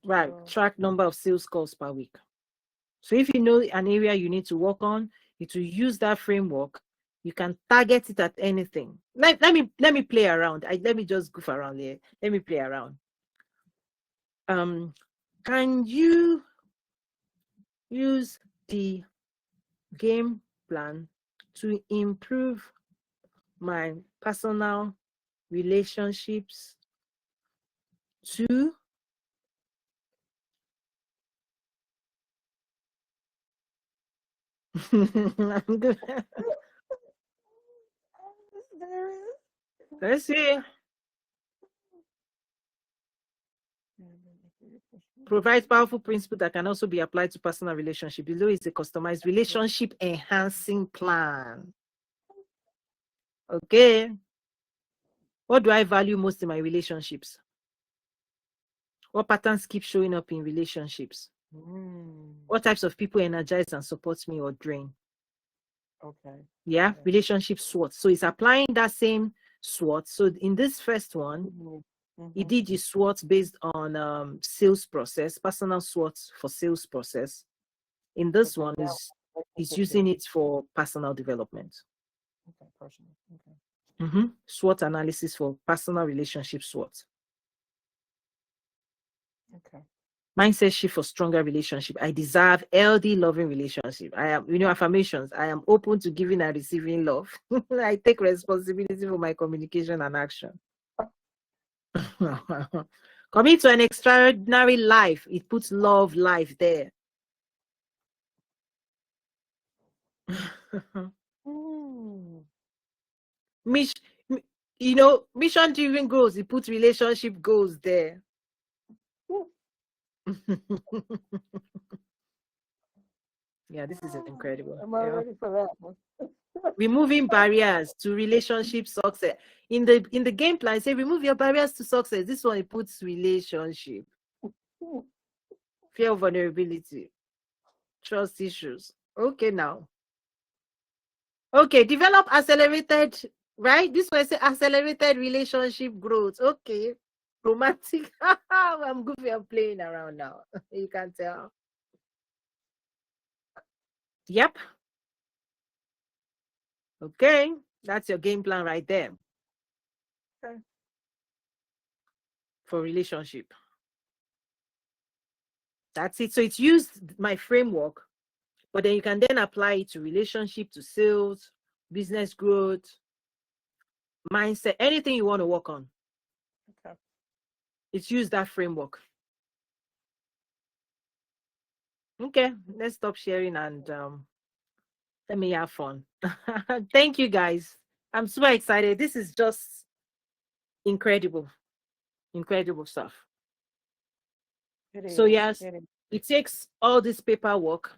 Right. Track number of sales calls per week. So if you know an area you need to work on, you to use that framework, you can target it at anything. Let me play around. Let me just goof around here. Let me play around. Can you use the game plan to improve my personal relationships too? I'm good. Let's see. Provides powerful principle that can also be applied to personal relationship. Below is a customized relationship enhancing plan. Okay. What do I value most in my relationships? What patterns keep showing up in relationships? What types of people energize and support me or drain? Okay. Yeah, Okay. relationship SWOT. So it's applying that same SWOT. So in this first one, he did the SWOT based on sales process, personal SWOT for sales process. In this one is using it for personal development. Okay, personal. Okay. SWOT analysis for personal relationship SWOT. Okay. Mindset shift for stronger relationship. I deserve healthy, loving relationship. I am, affirmations. I am open to giving and receiving love. I take responsibility for my communication and action. Commit to an extraordinary life. It puts love, life there. Mission-driven goals. It puts relationship goals there. Yeah, this is incredible. I'm ready for that one. Removing barriers to relationship success. In the game plan, say remove your barriers to success. This one it puts relationship. Fear of vulnerability. Trust issues. Okay, now. Okay, develop accelerated, right? This one say accelerated relationship growth. Okay. Romantic. I'm goofy. I'm playing around now. You can tell. Yep. Okay. That's your game plan right there. Okay. For relationship. That's it. So it's used my framework, but then you can then apply it to relationship, to sales, business growth, mindset, anything you want to work on. Okay. It's used that framework. Okay, let's stop sharing and let me have fun. Thank you guys. I'm super excited. This is just incredible. Incredible stuff. So yes, it takes all this paperwork.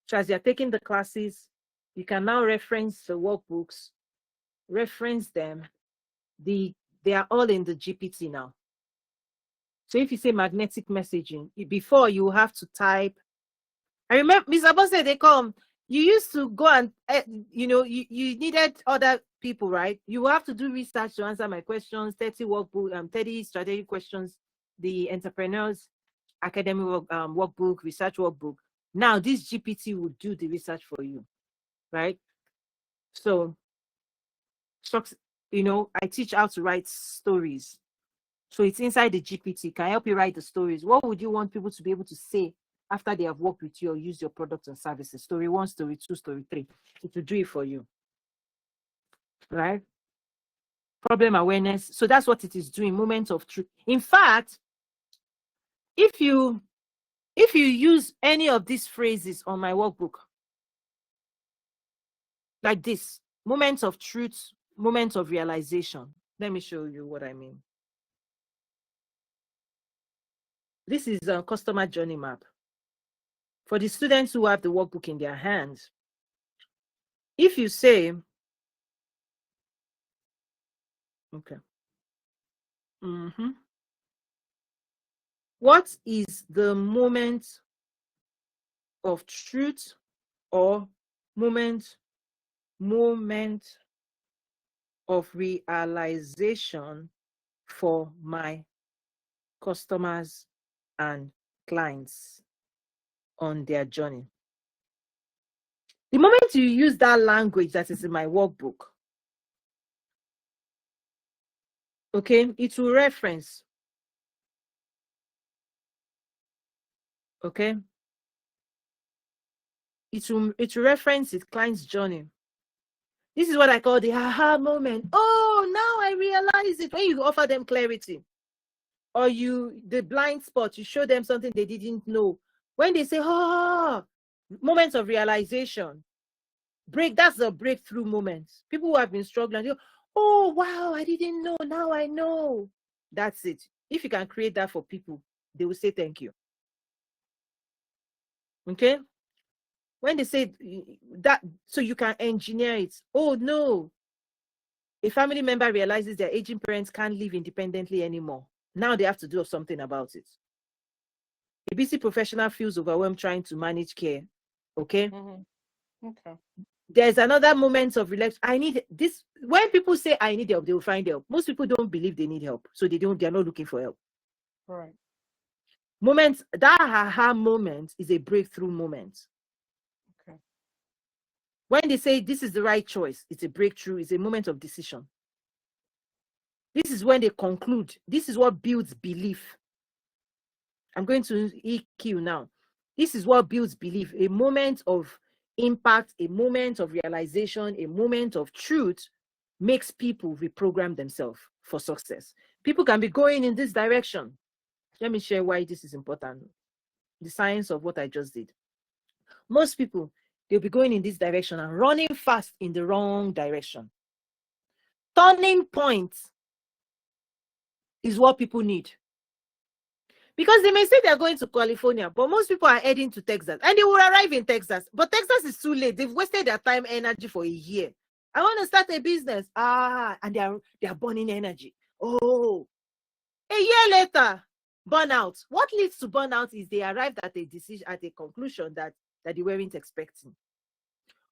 So as you're taking the classes, you can now reference the workbooks, reference them. They are all in the GPT now. So if you say magnetic messaging, before you have to type. I remember Mr. Boss said they come You used to go and, you needed other people, right? You have to do research to answer my questions, 30 workbook, 30 strategic questions, the entrepreneurs academy workbook, research workbook. Now this GPT will do the research for you, right? So, I teach how to write stories. So it's inside the GPT, can help you write the stories. What would you want people to be able to say after they have worked with you or used your products and services? Story 1, story 2, story 3. It will do it for you, right? Problem awareness. So that's what it is doing, moments of truth. In fact, if you use any of these phrases on my workbook, like this, moments of truth, moments of realization. Let me show you what I mean. This is a customer journey map. For the students who have the workbook in their hands, if you say, okay, what is the moment of truth or moment of realization for my customers and clients on their journey? The moment you use that language that is in my workbook, okay, it will reference, okay, it will reference its client's journey. This is what I call the aha moment. Oh, now I realize it. When you offer them clarity, or the blind spot, you show them something they didn't know. When they say, moments of realization, that's a breakthrough moment. People who have been struggling, they go, oh, wow, I didn't know. Now I know. That's it. If you can create that for people, they will say thank you. Okay? When they say that, so you can engineer it. Oh, no. A family member realizes their aging parents can't live independently anymore. Now they have to do something about it. A busy professional feels overwhelmed trying to manage care. Okay? Okay. There's another moment of relax. I need this. When people say I need help, they will find help. Most people don't believe they need help, so they're not looking for help. Right. That aha moment is a breakthrough moment. Okay. When they say this is the right choice, it's a breakthrough, it's a moment of decision. This is when they conclude. This is what builds belief. I'm going to EQ now. This is what builds belief. A moment of impact, a moment of realization, a moment of truth makes people reprogram themselves for success. People can be going in this direction. Let me share why this is important. The science of what I just did. Most people, they'll be going in this direction and running fast in the wrong direction. Turning points is what people need. Because they may say they're going to California, but most people are heading to Texas and they will arrive in Texas. But Texas is too late. They've wasted their time, energy for a year. I want to start a business. And they are burning energy. Oh, a year later, burnout. What leads to burnout is they arrived at a decision, at a conclusion that they weren't expecting.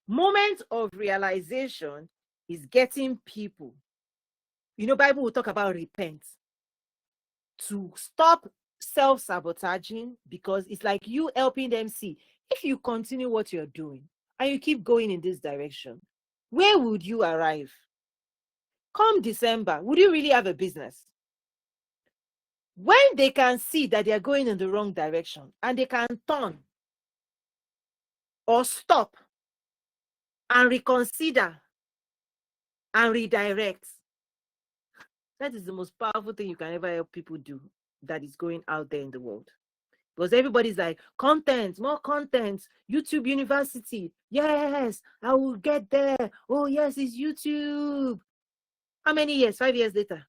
Moment of realization is getting people. Bible will talk about repent. To stop self-sabotaging, because it's like you helping them see, if you continue what you're doing and you keep going in this direction, where would you arrive? Come December, would you really have a business? When they can see that they are going in the wrong direction and they can turn or stop and reconsider and redirect, that is the most powerful thing you can ever help people do that is going out there in the world. Because everybody's like, content, more content, YouTube University. Yes, I will get there. Oh, yes, it's YouTube. How many years? 5 years later.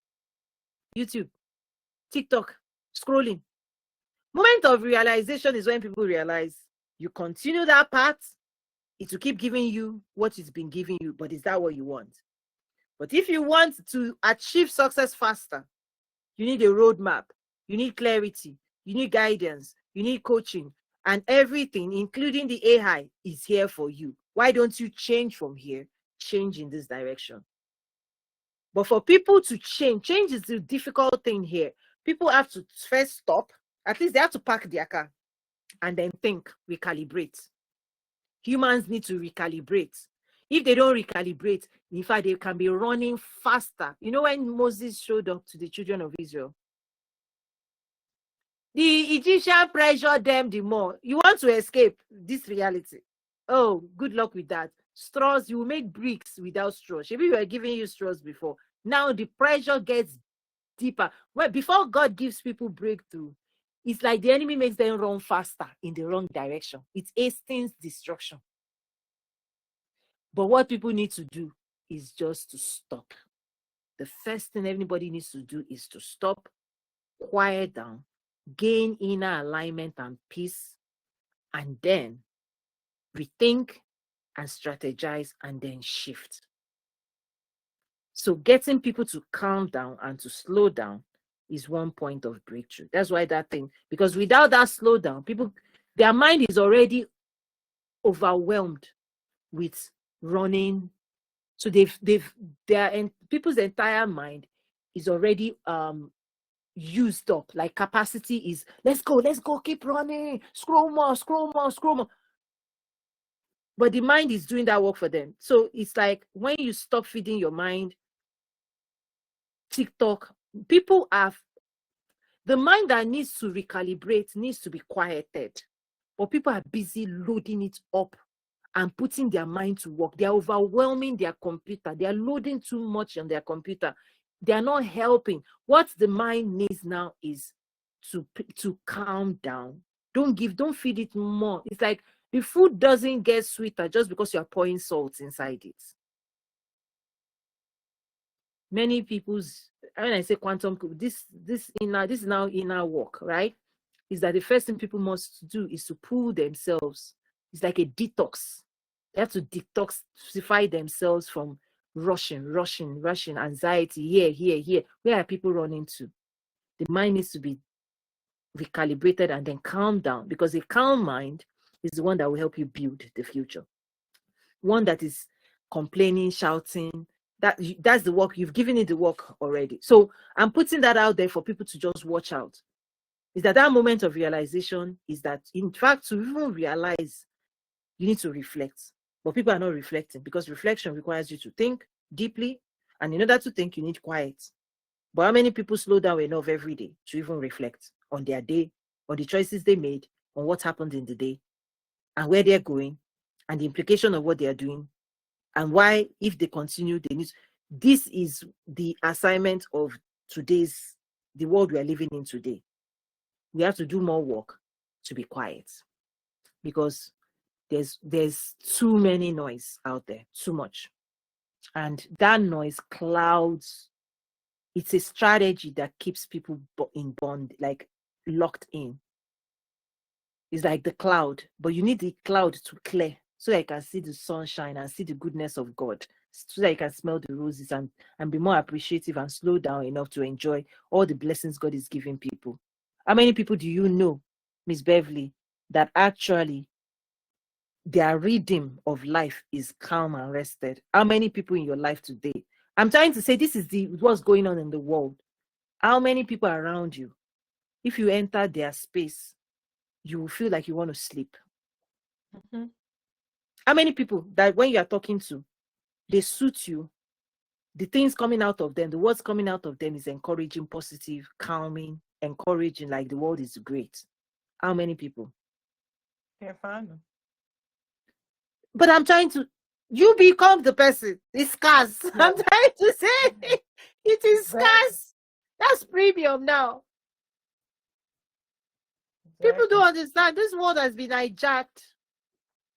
YouTube, TikTok, scrolling. Moment of realization is when people realize you continue that path, it will keep giving you what it's been giving you, but is that what you want? But if you want to achieve success faster, you need a roadmap, you need clarity, you need guidance, you need coaching. and everything, including the AI, is here for you. Why don't you change from here? Change in this direction. But for people to change is the difficult thing here. People have to first stop. At least they have to park their car and then think, recalibrate. Humans need to recalibrate. If they don't recalibrate, in fact, they can be running faster. You know, when Moses showed up to the children of Israel, the Egyptian pressured them the more. You want to escape this reality. Oh, good luck with that. Straws, you will make bricks without straws. Maybe we were giving you straws before. Now the pressure gets deeper. Well, before God gives people breakthrough, it's like the enemy makes them run faster in the wrong direction. It hastens destruction. But what people need to do is just to stop. The first thing everybody needs to do is to stop, quiet down, gain inner alignment and peace, and then rethink and strategize and then shift. So getting people to calm down and to slow down is one point of breakthrough. That's why that thing, because without that slowdown, people, their mind is already overwhelmed with running. So people's entire mind is already used up. Like capacity is, let's go, keep running, scroll more. But the mind is doing that work for them. So it's like when you stop feeding your mind TikTok, people have the mind that needs to recalibrate, needs to be quieted. But people are busy loading it up and putting their mind to work. They are overwhelming their computer. They are loading too much on their computer. They are not helping. What the mind needs now is to calm down. Don't feed it more. It's like the food doesn't get sweeter just because you are pouring salt inside it. Many people's, when I say quantum, this is now inner work, right? Is that the first thing people must do is to pull themselves. It's like a detox. They have to detoxify themselves from rushing, anxiety, here. Where are people running to? The mind needs to be recalibrated and then calm down, because a calm mind is the one that will help you build the future. One that is complaining, shouting, that's the work. You've given it the work already. So I'm putting that out there for people to just watch out. Is that moment of realization is that, in fact, to even realize, you need to reflect. But people are not reflecting, because reflection requires you to think deeply. And in order to think, you need quiet. But how many people slow down enough every day to even reflect on their day, on the choices they made, on what happened in the day, and where they're going, and the implication of what they are doing, and why, if they continue, they need. This is the assignment of the world we are living in today. We have to do more work to be quiet, because there's too many noise out there, too much. And that noise clouds. It's a strategy that keeps people in bond, like locked in. It's like the cloud, but you need the cloud to clear so that you can see the sunshine and see the goodness of God, so that you can smell the roses and be more appreciative and slow down enough to enjoy all the blessings God is giving people. How many people do you know, Miss Beverly, that actually their rhythm of life is calm and rested? How many people in your life today? I'm trying to say, this is what's going on in the world. How many people around you, if you enter their space, you will feel like you want to sleep? Mm-hmm. How many people that when you are talking to, they suit you, the things coming out of them, the words coming out of them is encouraging, positive, calming, encouraging, like the world is great? How many people? Can't find them. But I'm trying to, you become the person. It's scarce. Yeah. I'm trying to say it is scarce. That's premium now. Exactly. People don't understand. This world has been hijacked.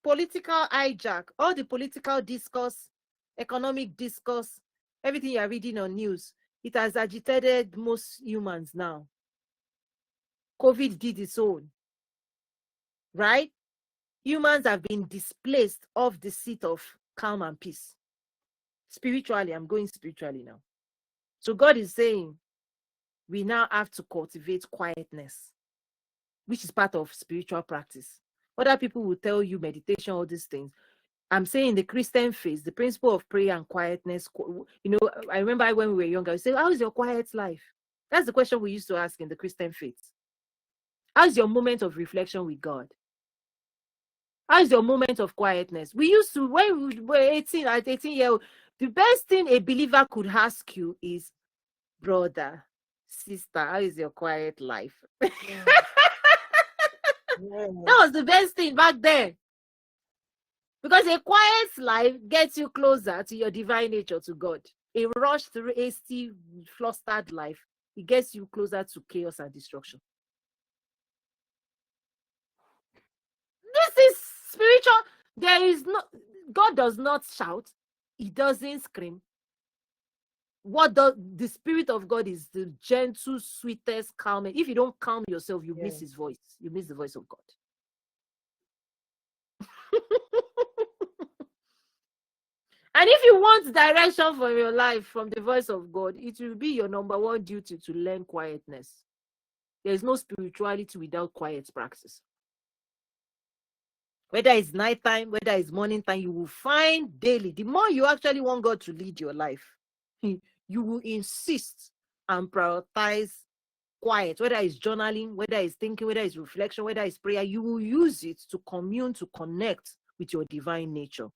Political hijack. All the political discourse, economic discourse, everything you are reading on news, it has agitated most humans now. COVID did its own. Right? Humans have been displaced off the seat of calm and peace. Spiritually, I'm going spiritually now. So God is saying, we now have to cultivate quietness. which is part of spiritual practice. Other people will tell you meditation, all these things. I'm saying the Christian faith, the principle of prayer and quietness. You know, I remember when we were younger, we say, "How's your quiet life?" That's the question we used to ask in the Christian faith. How's your moment of reflection with God? How's your moment of quietness? We used to, when we were 18, at 18 years old, the best thing a believer could ask you is, "Brother, sister, how is your quiet life?" Yeah. That was the best thing back then. Because a quiet life gets you closer to your divine nature, to God. A rushed, hasty, flustered life, it gets you closer to chaos and destruction. This is spiritual. There is no, God does not shout. He doesn't scream. What the Spirit of God is the gentle, sweetest, calming. If you don't calm yourself, you miss his voice. You miss the voice of God. And if you want direction for your life from the voice of God, it will be your number one duty to learn quietness. There is no spirituality without quiet practice. Whether it's nighttime, whether it's morning time, you will find daily. The more you actually want God to lead your life, you will insist and prioritize quiet, whether it's journaling, whether it's thinking, whether it's reflection, whether it's prayer. You will use it to commune, to connect with your divine nature.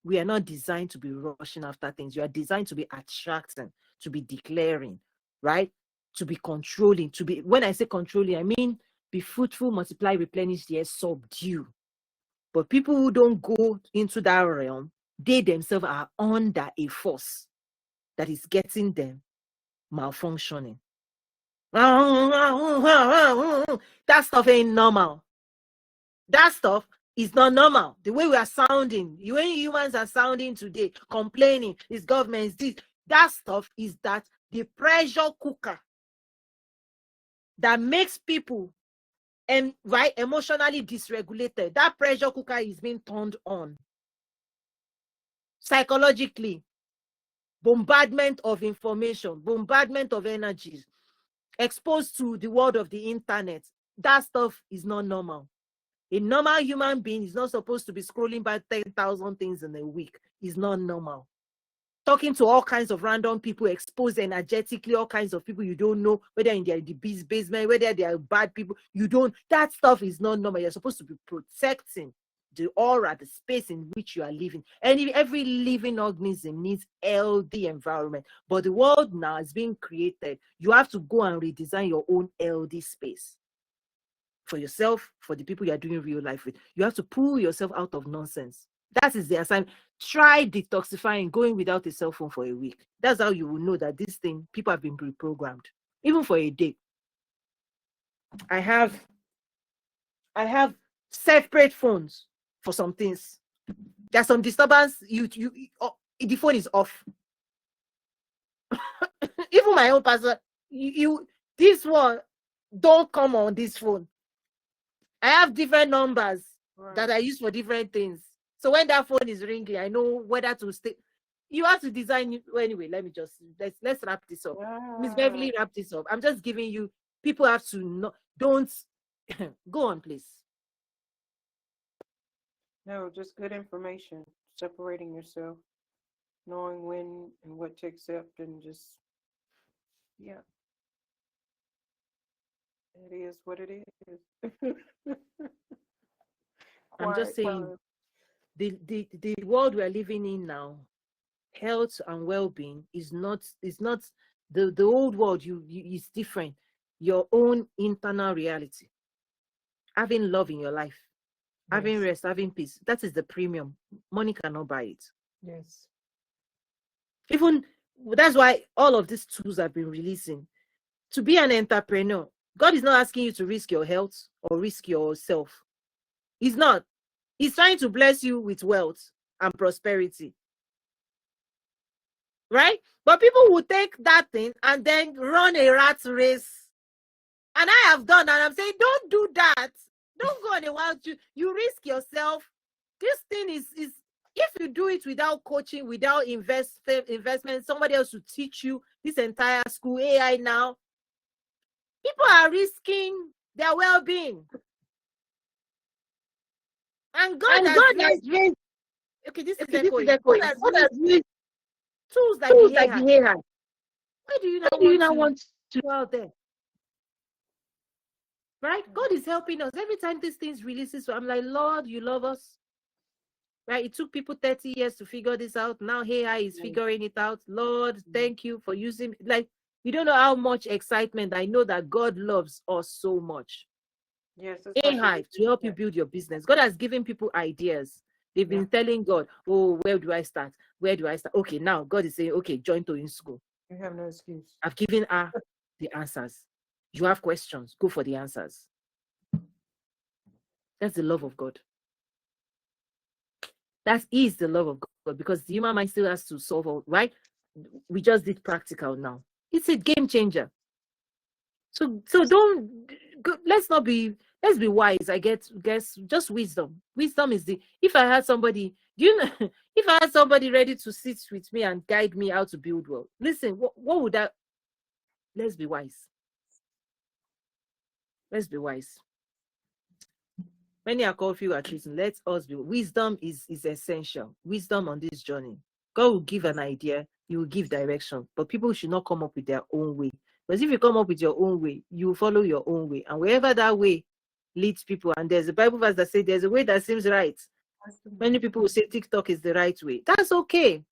We are not designed to be rushing after things. You are designed to be attracting, to be declaring, right? To be controlling, to be, when I say controlling, I mean be fruitful, multiply, replenish, yes, subdue. But people who don't go into that realm, they themselves are under a force that is getting them malfunctioning. That stuff ain't normal. That stuff is not normal. The way we are sounding, the way humans are sounding today, complaining, is government, this, that stuff is that the pressure cooker that makes people right, emotionally dysregulated. That pressure cooker is being turned on. Psychologically, bombardment of information, bombardment of energies, exposed to the world of the internet. That stuff is not normal. A normal human being is not supposed to be scrolling by 10,000 things in a week. It's not normal. Talking to all kinds of random people, exposed energetically, all kinds of people you don't know, whether in the basement, whether they are bad people, you don't. That stuff is not normal. You're supposed to be protecting the aura, the space in which you are living. And every living organism needs healthy environment. But the world now is being created. You have to go and redesign your own healthy space. For yourself, for the people you are doing real life with. You have to pull yourself out of nonsense. That is the assignment. Try detoxifying, going without a cell phone for a week. That's how you will know that this thing, people have been reprogrammed. Even for a day. I have separate phones for some things. There's some disturbance. The phone is off. Even my own password. This one, don't come on this phone. I have different numbers that I use for different things. So when that phone is ringing, I know whether to stay. You have to design it. Well, anyway, let's wrap this up. Miss Beverly, wrap this up. I'm just giving you, people have to know, don't go on, please. No, just good information. Separating yourself, knowing when and what to accept, and just, yeah. It is what it is. I'm just saying, the world we're living in now, health and well-being is not the old world. Is different. Your own internal reality. Having love in your life, having rest, having peace. That is the premium. Money cannot buy it. Yes. Even that's why all of these tools have been releasing. To be an entrepreneur, God is not asking you to risk your health or risk yourself. He's not. He's trying to bless you with wealth and prosperity. Right? But people will take that thing and then run a rat race. And I have done, and I'm saying, don't do that. Don't go on a wild, you risk yourself. This thing is if you do it without coaching, without investment, somebody else to teach you this entire school, AI now, people are risking their well-being. And God has raised, okay, this is echoing. God has raised tools like the AI. Why do you not want to go out there? Right? God is helping us. Every time these things releases, I'm like, Lord, you love us. Right? It took people 30 years to figure this out. Now AI is figuring it out. Lord, thank you for using, like, you don't know how much excitement. I know that God loves us so much. Yes, AI to help you build your business. God has given people ideas. They've been telling God, oh, where do I start? Where do I start? Okay, now God is saying, okay, join to in school. You have no excuse. I've given her the answers. You have questions, go for the answers. That's the love of God. That is the love of God, because the human mind still has to solve all, right? We just did practical now. It's a game changer. So let's be wise. I guess just wisdom. Wisdom is if I had somebody, if I had somebody ready to sit with me and guide me how to build well, listen, what would that, let's be wise. Let's be wise. Many are called, few are chosen. Let us be. Wisdom is essential. Wisdom on this journey. God will give an idea, He will give direction, but people should not come up with their own way. Because if you come up with your own way, you will follow your own way, and wherever that way leads people, and there's a Bible verse that says there's a way that seems right. Many people will say TikTok is the right way. That's okay.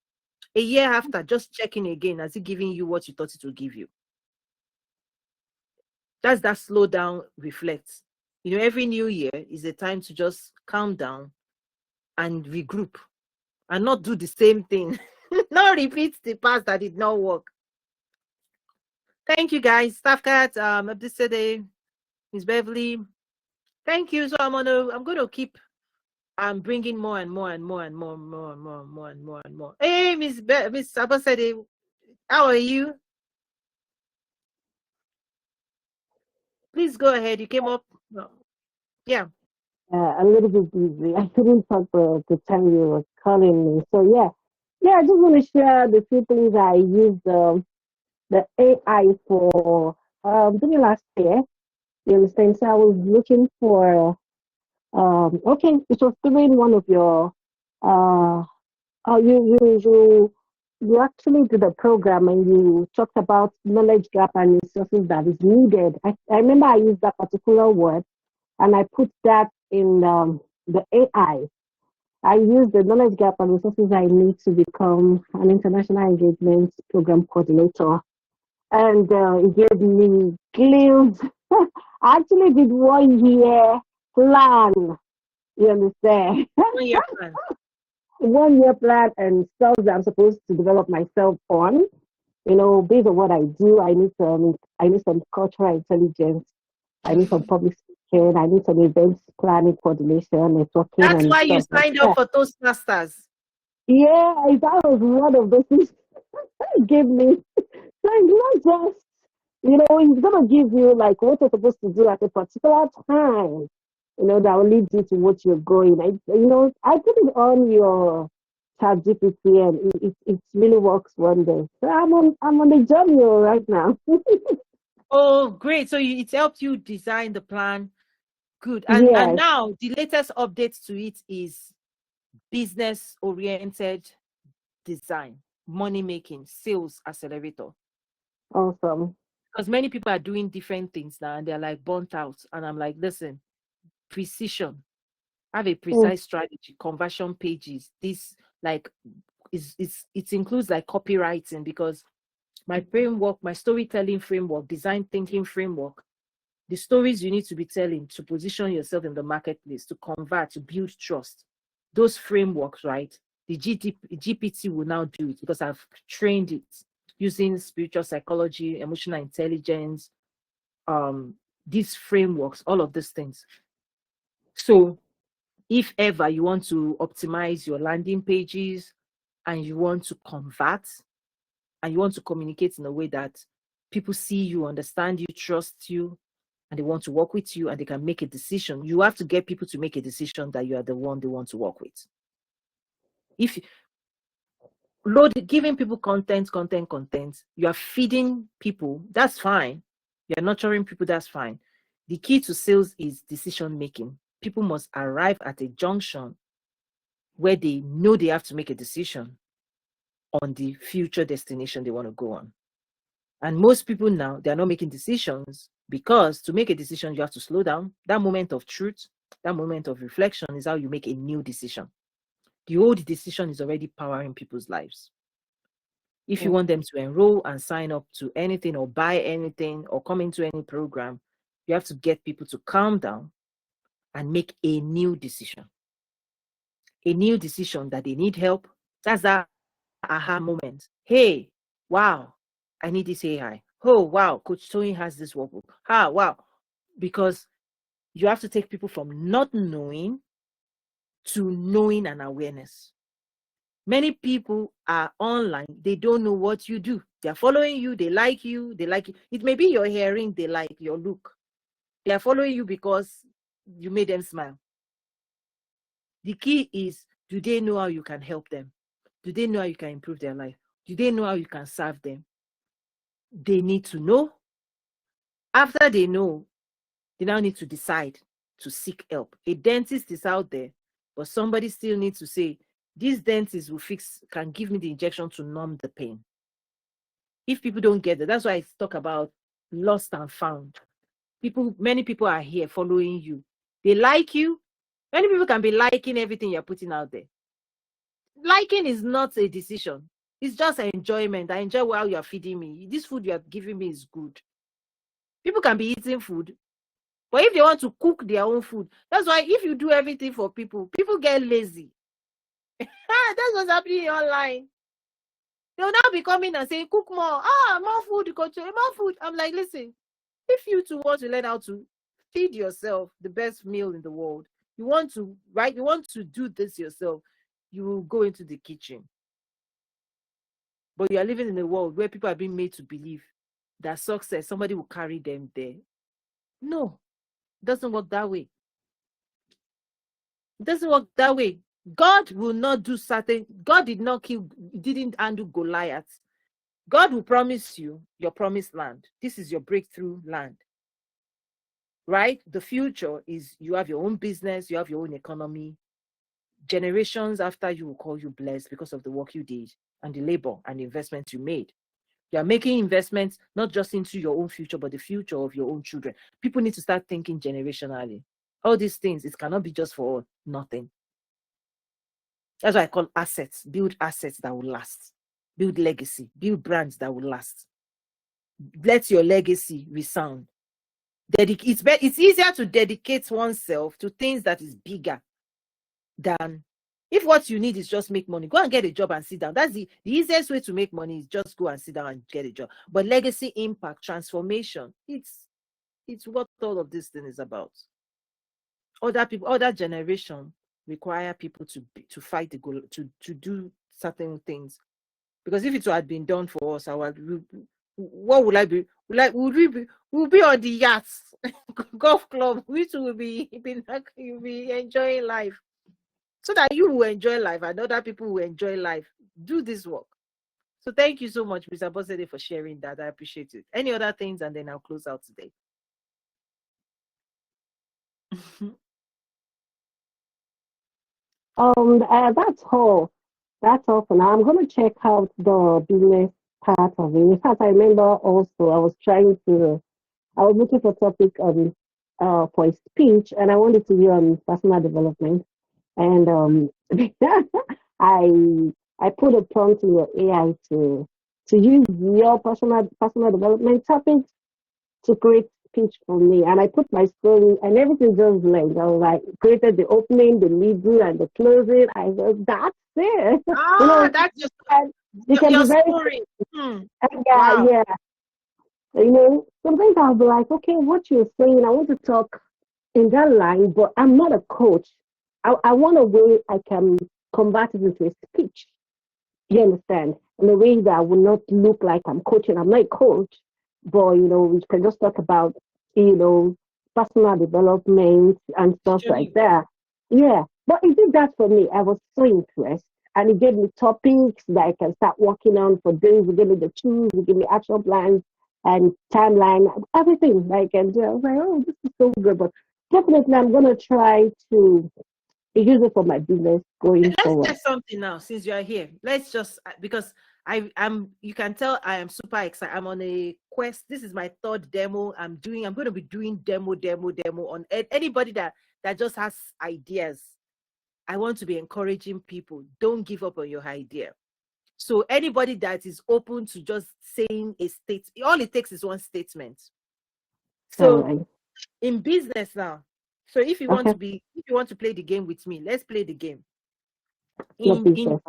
A year after, just checking again, has it giving you what you thought it would give you? That's that slow down, reflect. Every new year is a time to just calm down and regroup and not do the same thing. Not repeat the past that did not work. Thank you, guys. Staff Cat, Abdisade, Miss Beverly. Thank you. So I'm going to keep bringing more and more and more and more and more and more and more and more and more. Hey, Miss Abasade, how are you? Please go ahead. You came up. Yeah. A little bit busy. I couldn't talk for the time you were calling me. So yeah, I just want to share the few things I used the AI for during last year. You understand? So I was looking for okay, it was during one of your uh you actually did a program and you talked about knowledge gap and resources that is needed. I remember I used that particular word and I put that in the AI. I use the knowledge gap and resources I need to become an international engagement program coordinator. And it gave me glimpse. I actually did 1 year plan. You understand? 1 year plan. 1 year plan and stuff that I'm supposed to develop myself on. Based on what I do, I need some cultural intelligence. I need some public speaking. I need some events planning, coordination, networking. That's and why you stuff signed like up for Toastmasters. Yeah, that was one of those things that gave me. So it's not just, it's gonna give you like what you're supposed to do at a particular time. That will lead you to what you're going. I put it on your ChatGPT and it really works wonders. So I'm on the journey right now. Oh, great! So it helped you design the plan. Good. And now the latest update to it is business-oriented design, money-making, sales accelerator. Awesome. Because many people are doing different things now and they're like burnt out. And I'm like, listen, precision. Have a precise strategy, conversion pages. This it includes like copywriting, because my framework, my storytelling framework, design thinking framework, the stories you need to be telling to position yourself in the marketplace, to convert, to build trust. Those frameworks, right? The GPT will now do it because I've trained it using spiritual psychology, emotional intelligence, these frameworks, all of these things. So if ever you want to optimize your landing pages and you want to convert and you want to communicate in a way that people see you, understand you, trust you, and they want to work with you and they can make a decision, you have to get people to make a decision that you are the one they want to work with. If giving people content, you are feeding people, that's fine. You're nurturing people, that's fine. The key to sales is decision making. People must arrive at a junction where they know they have to make a decision on the future destination they want to go on. And most people now, they are not making decisions because to make a decision, you have to slow down. That moment of truth, that moment of reflection is how you make a new decision. The old decision is already powering people's lives. If you want them to enroll and sign up to anything or buy anything or come into any program, you have to get people to calm down and make a new decision. A new decision that they need help. That's that aha moment. Hey, wow, I need this AI. Oh, wow, Coach Tony has this workbook. Wow. Because you have to take people from not knowing to knowing and awareness. Many people are online. They don't know what you do. They're following you. They like you. It may be your hearing. They like your look. They are following you because you made them smile. The key is, do they know how you can help them? Do they know how you can improve their life? Do they know how you can serve them? They need to know. After they know, they now need to decide to seek help. A dentist is out there, but somebody still needs to say, this dentist can give me the injection to numb the pain. If people don't get it, that's why I talk about lost and found. Many people are here following you. They like you. Many people can be liking everything you're putting out there. Liking is not a decision. It's just enjoyment. I enjoy while you're feeding me. This food you're giving me is good. People can be eating food, but if they want to cook their own food, that's why if you do everything for people, people get lazy. That's what's happening online. They'll now be coming and saying, cook more. More food, coach, more food. I'm like, listen, if you two want to learn how to feed yourself the best meal in the world, you want to do this yourself, you will go into the kitchen. But you are living in a world where people are being made to believe that success, somebody will carry them there. No, it doesn't work that way. It doesn't work that way. God will not do certain. God didn't handle Goliath. God will promise you your promised land. This is your breakthrough land. Right? The future is you have your own business, you have your own economy. Generations after you will call you blessed because of the work you did and the labor and the investments you made. You are making investments not just into your own future, but the future of your own children. People need to start thinking generationally. All these things, it cannot be just for nothing. That's why I call assets. Build assets that will last. Build legacy. Build brands that will last. Let your legacy resound. It's easier to dedicate oneself to things that is bigger than if what you need is just make money. Go and get a job and sit down. That's the easiest way to make money is just go and sit down and get a job. But legacy, impact, transformation, it's what all of this thing is about. Other generation require people to fight the goal, to do certain things. Because if it had been done for us, what would I be? We'll be on the yachts, golf club. We too will be enjoying life. So that you will enjoy life and other people will enjoy life. Do this work. So thank you so much, Mr. Bosede, for sharing that. I appreciate it. Any other things, and then I'll close out today. That's all. That's all for now. I'm going to check out the business part of it. In fact, I remember also I was looking for topic for a speech, and I wanted to be on personal development. And I put a prompt to your AI to use your personal development topics to create speech for me. And I put my story and everything just blended. I was like, created the opening, the middle, and the closing. I was, that's it. That's just it can your be very story. wow. Yeah. Sometimes I'll be like, okay, what you're saying, I want to talk in that line, but I'm not a coach. I want a way I can convert it into a speech. You understand? In a way that will not look like I'm coaching. I'm not a coach, but we can just talk about personal development and stuff like that. Yeah, but it did that for me. I was so impressed, and it gave me topics that I can start working on for days. It gave me the tools, it gave me action plans, and timeline, everything. Like, and I was like, oh, this is so good. But definitely, I'm gonna try to use it for my business going Let's forward. test something now since you are here. Let's just because I'm you can tell I am super excited. I'm on a quest. This is my third demo. I'm going to be doing demo on anybody that just has ideas. I want to be encouraging people. Don't give up on your idea. So anybody that is open to just saying a statement, all it takes is one statement. All So right. in business now, so if you want Okay. to play the game with me, let's play the game. No In business.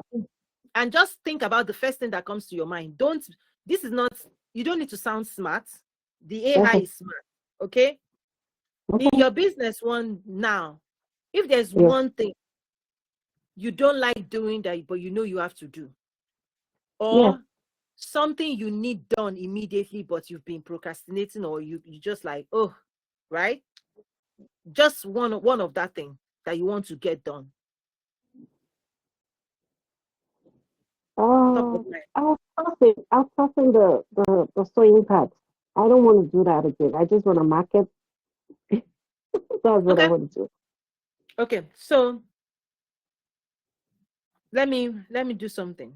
and just think about the first thing that comes to your mind. This is not, you don't need to sound smart. The AI Okay. is smart. Okay. In Okay. your business one now, if there's Yeah. one thing you don't like doing that, but you know you have to do, Yeah. or something you need done immediately, but you've been procrastinating, or you just like, oh, right? Just one of that thing that you want to get done. Top of mind. I'll toss in the sewing part. I don't want to do that again. I just want to market. That's what I Okay. want to do. Okay. So let me do something.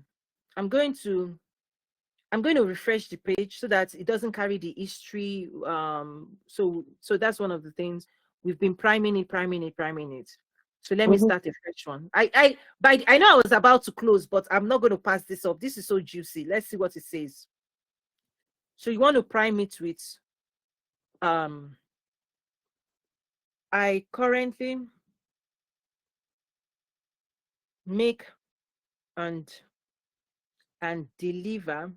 I'm going to refresh the page so that it doesn't carry the history. So that's one of the things we've been priming it. So let me Mm-hmm. start a fresh one. I know I was about to close, but I'm not going to pass this up. This is so juicy. Let's see what it says. So you want to prime it with I currently make and deliver.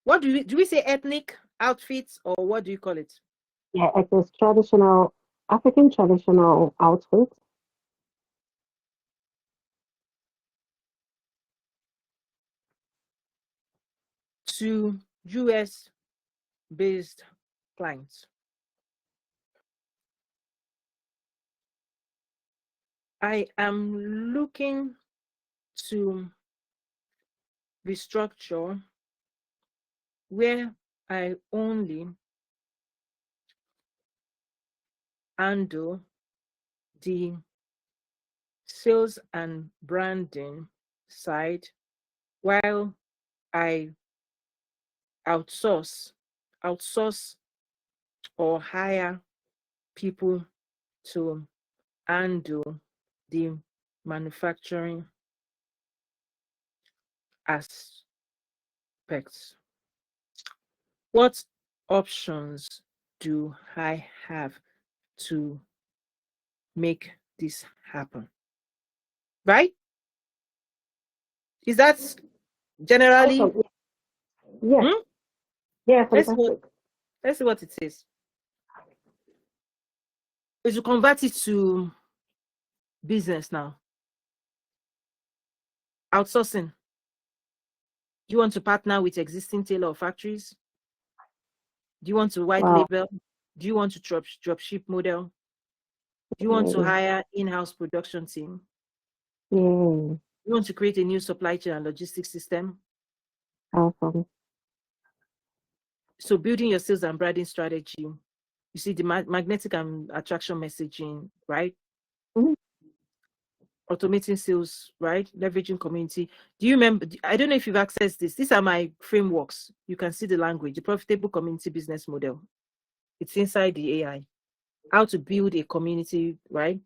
What do we say ethnic outfits, or what do you call it? Yeah, it is traditional African traditional outfit. To US based clients. I am looking to restructure where I only handle the sales and branding side, while I outsource or hire people to handle the manufacturing aspects. What options do I have to make this happen? Right? Is that generally? Awesome. Yes. Hmm? Yeah, Let's see what fantastic. it says. Is to convert it to business now. Outsourcing. Do you want to partner with existing tailor factories? Do you want to white Wow. label? Do you want to drop ship model? Do you want to Yeah. hire in-house production team? Yeah. You want to create a new supply chain and logistics system? Awesome. So building your sales and branding strategy. You see the magnetic and attraction messaging, right? Mhm. Automating sales, right? Leveraging community. Do you remember? I don't know if you've accessed this. These are my frameworks. You can see the language, the profitable community business model. It's inside the AI. How to build a community, right?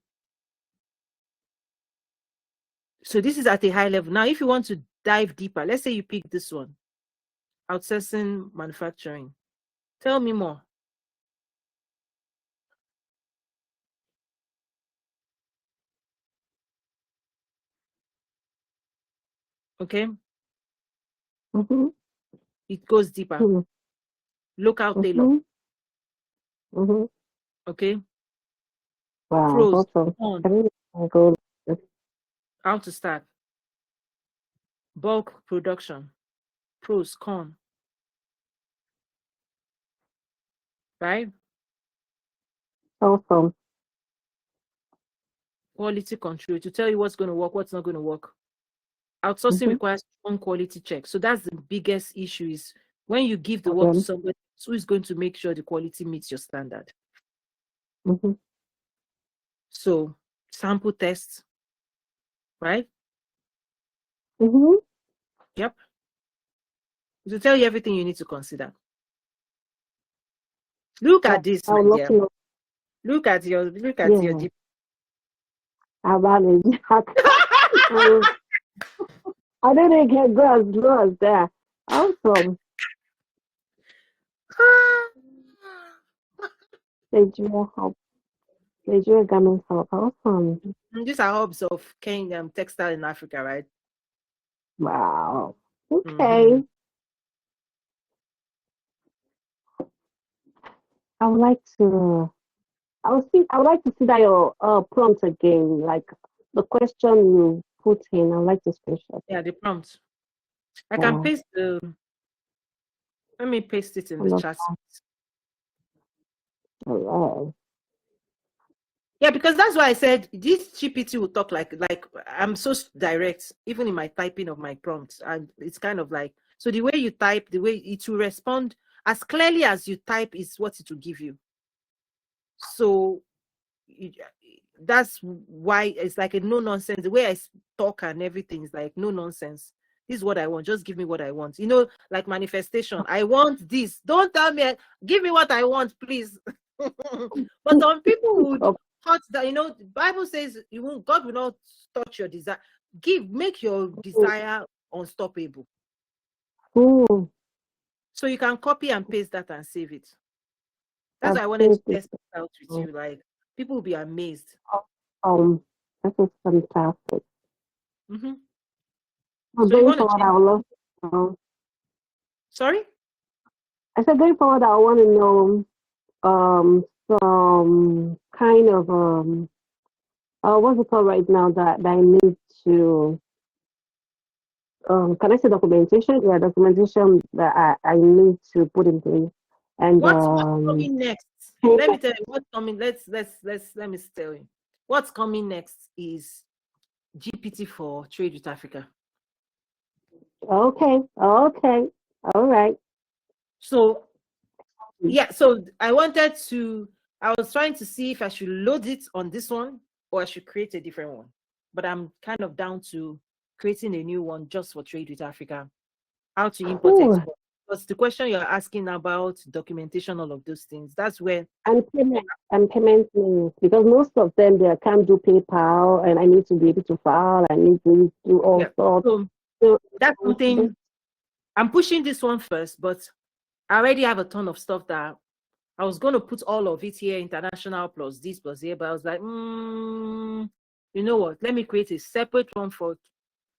So this is at a high level. Now, if you want to dive deeper, let's say you pick this one, outsourcing manufacturing. Tell me more. Okay, Mhm. it goes deeper. Mhm. Local tailor. Mhm. Mhm. Okay, Wow. pros, Awesome. cons, I really go. how to start, bulk production, pros, cons, right? Awesome. Quality control to tell you what's going to work, what's not going to work. Outsourcing Mm-hmm. requires strong quality check. So that's the biggest issue, is when you give the work to somebody who is going to make sure the quality meets your standard. Mm-hmm. So sample tests, right? Mm-hmm. Yep. To tell you everything you need to consider. Look at this, I my would love dear. to know. Look at your Yeah, deep. about it. I didn't get go as low as that. Awesome. Nigeria help. Nigeria government help. Awesome. These are hubs of Kenya, textile in Africa, right? Wow. Mm-hmm. Okay. I would like to. I would like to see that your prompt again. Like the question you put in. I would like to screenshot. Yeah, the prompt. I can Yeah. paste the. Let me paste it in I the love chat. that. Yeah, because that's why I said this GPT will talk like I'm so direct, even in my typing of my prompts, and it's kind of like, so the way you type, the way it will respond as clearly as you type is what it will give you. So that's why it's like a no nonsense. The way I talk and everything is like no nonsense. This is what I want. Just give me what I want. You know, like manifestation. I want this. Don't tell me. Give me what I want, please. But some people would thought that, you know, the Bible says God will not touch your desire. Make your desire unstoppable. Ooh, So you can copy and paste that and save it. That's why I I've wanted to saved it. test it out with you. Like, people will be amazed. That is fantastic. Mm-hmm. So So you going want to forward, change? I would love to know. Sorry? I said going forward, I want to know some kind of what's it called right now that I need to can I say documentation? Yeah, documentation that I need to put in place. And What's coming next? Let me payment. tell you what's coming. Let me tell you. What's coming next is GPT for Trade with Africa. Okay, all right. So yeah, so I was trying to see if I should load it on this one or I should create a different one. But I'm kind of down to creating a new one just for Trade with Africa. How to import Ooh, export. Because the question you're asking about documentation, all of those things, that's where and payment means, because most of them they can't do PayPal, and I need to be able to file. I need to do all sorts. So So, that's something I'm pushing this one first, but I already have a ton of stuff that I was going to put all of it here, international plus this plus here, but I was like, you know what? Let me create a separate one for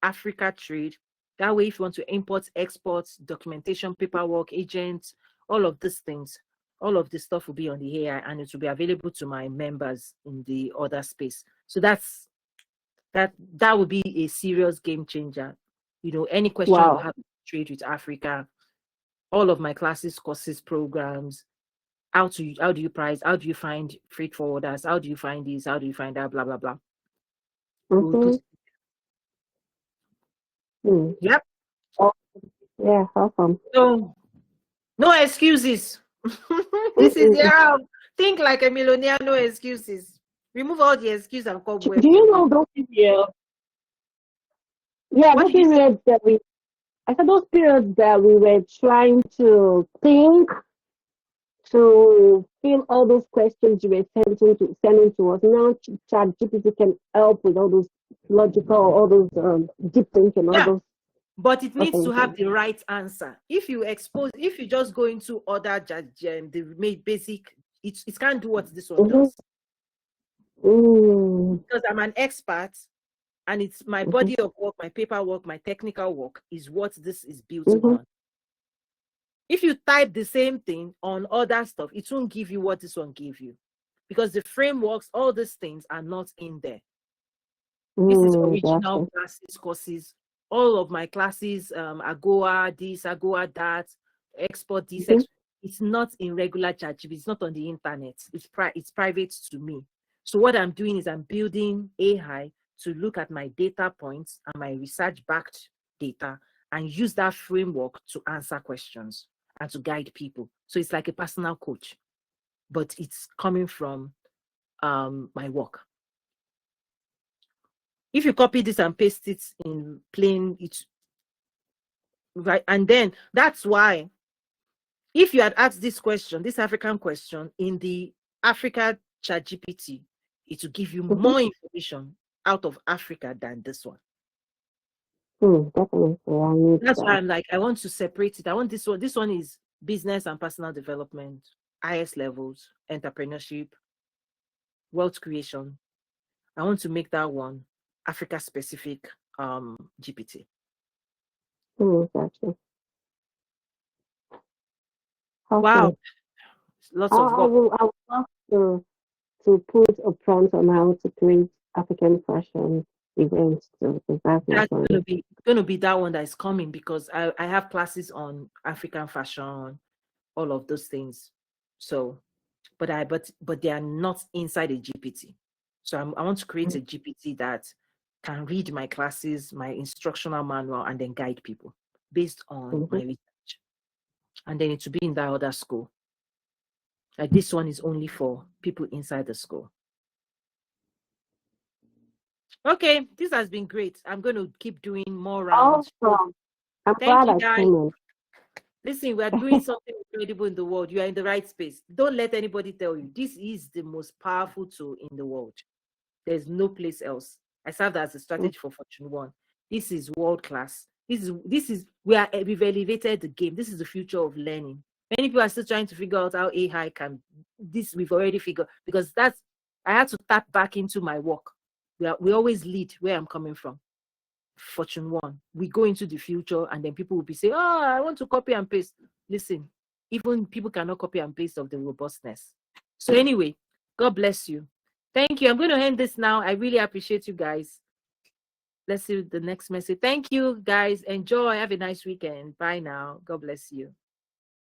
Africa trade. That way, if you want to import, export, documentation, paperwork, agents, all of these things, all of this stuff will be on the AI and it will be available to my members in the other space. So that would be a serious game changer. You know, any question you wow. have to trade with Africa, all of my classes, courses, programs, how do you price, how do you find freight forwarders, how do you find this, how do you find that, blah blah blah. We'll put Yep. Oh, yeah, awesome. So no excuses. This is think like a millionaire, no excuses. Remove all the excuses and come Do work for you me. know those periods? Yeah, What those did you say? periods that I said those periods that we were trying to think to fill all those questions you were sending to us. Now ChatGPT can help with all those logical, all those deep thinking, all Yeah, those but it needs to things. have the right answer. If you just go into other the basic, it can't do what this one does. Because I'm an expert and it's my body of work, my paperwork, my technical work is what this is built on. If you type the same thing on other stuff, it won't give you what this one gave you, because the frameworks, all these things are not in there. This is original classes, courses. All of my classes, AGOA this, AGOA that, export this. It's not in regular ChatGPT. It's not on the internet. It's private to me. So what I'm doing is I'm building AI to look at my data points and my research-backed data and use that framework to answer questions and to guide people. So it's like a personal coach, but it's coming from my work. If you copy this and paste it in plain, it's right. And then that's why, if you had asked this question, this African question, in the Africa Chat GPT, it will give you more information out of Africa than this one. Definitely. I need That's that. why I'm like, I want to separate it. I want this one. This one is business and personal development, highest levels, entrepreneurship, wealth creation. I want to make that one Africa specific GPT. Gotcha. Wow, lots of I work. would love to put a prompt on how to create African fashion events. So that's going to be that one that is coming, because I have classes on African fashion, all of those things. So, but they are not inside a GPT. So I want to create a GPT that can read my classes, my instructional manual, and then guide people based on my research. And then it will be in that other school. Like this one is only for people inside the school. Okay, this has been great. I'm going to keep doing more rounds. Awesome. I'm Thank glad you, I guys. came in. Listen, we are doing something incredible in the world. You are in the right space. Don't let anybody tell you. This is the most powerful tool in the world. There's no place else. I served as a strategy for Fortune 1. This is world class. We've elevated the game. This is the future of learning. Many people are still trying to figure out how AI can. This we've already figured, because I had to tap back into my work. We always lead where I'm coming from. Fortune 1. We go into the future, and then people will be saying, "Oh, I want to copy and paste." Listen, even people cannot copy and paste of the robustness. So anyway, God bless you. Thank you. I'm going to end this now. I really appreciate you guys. Let's see the next message. Thank you, guys. Enjoy. Have a nice weekend. Bye now. God bless you.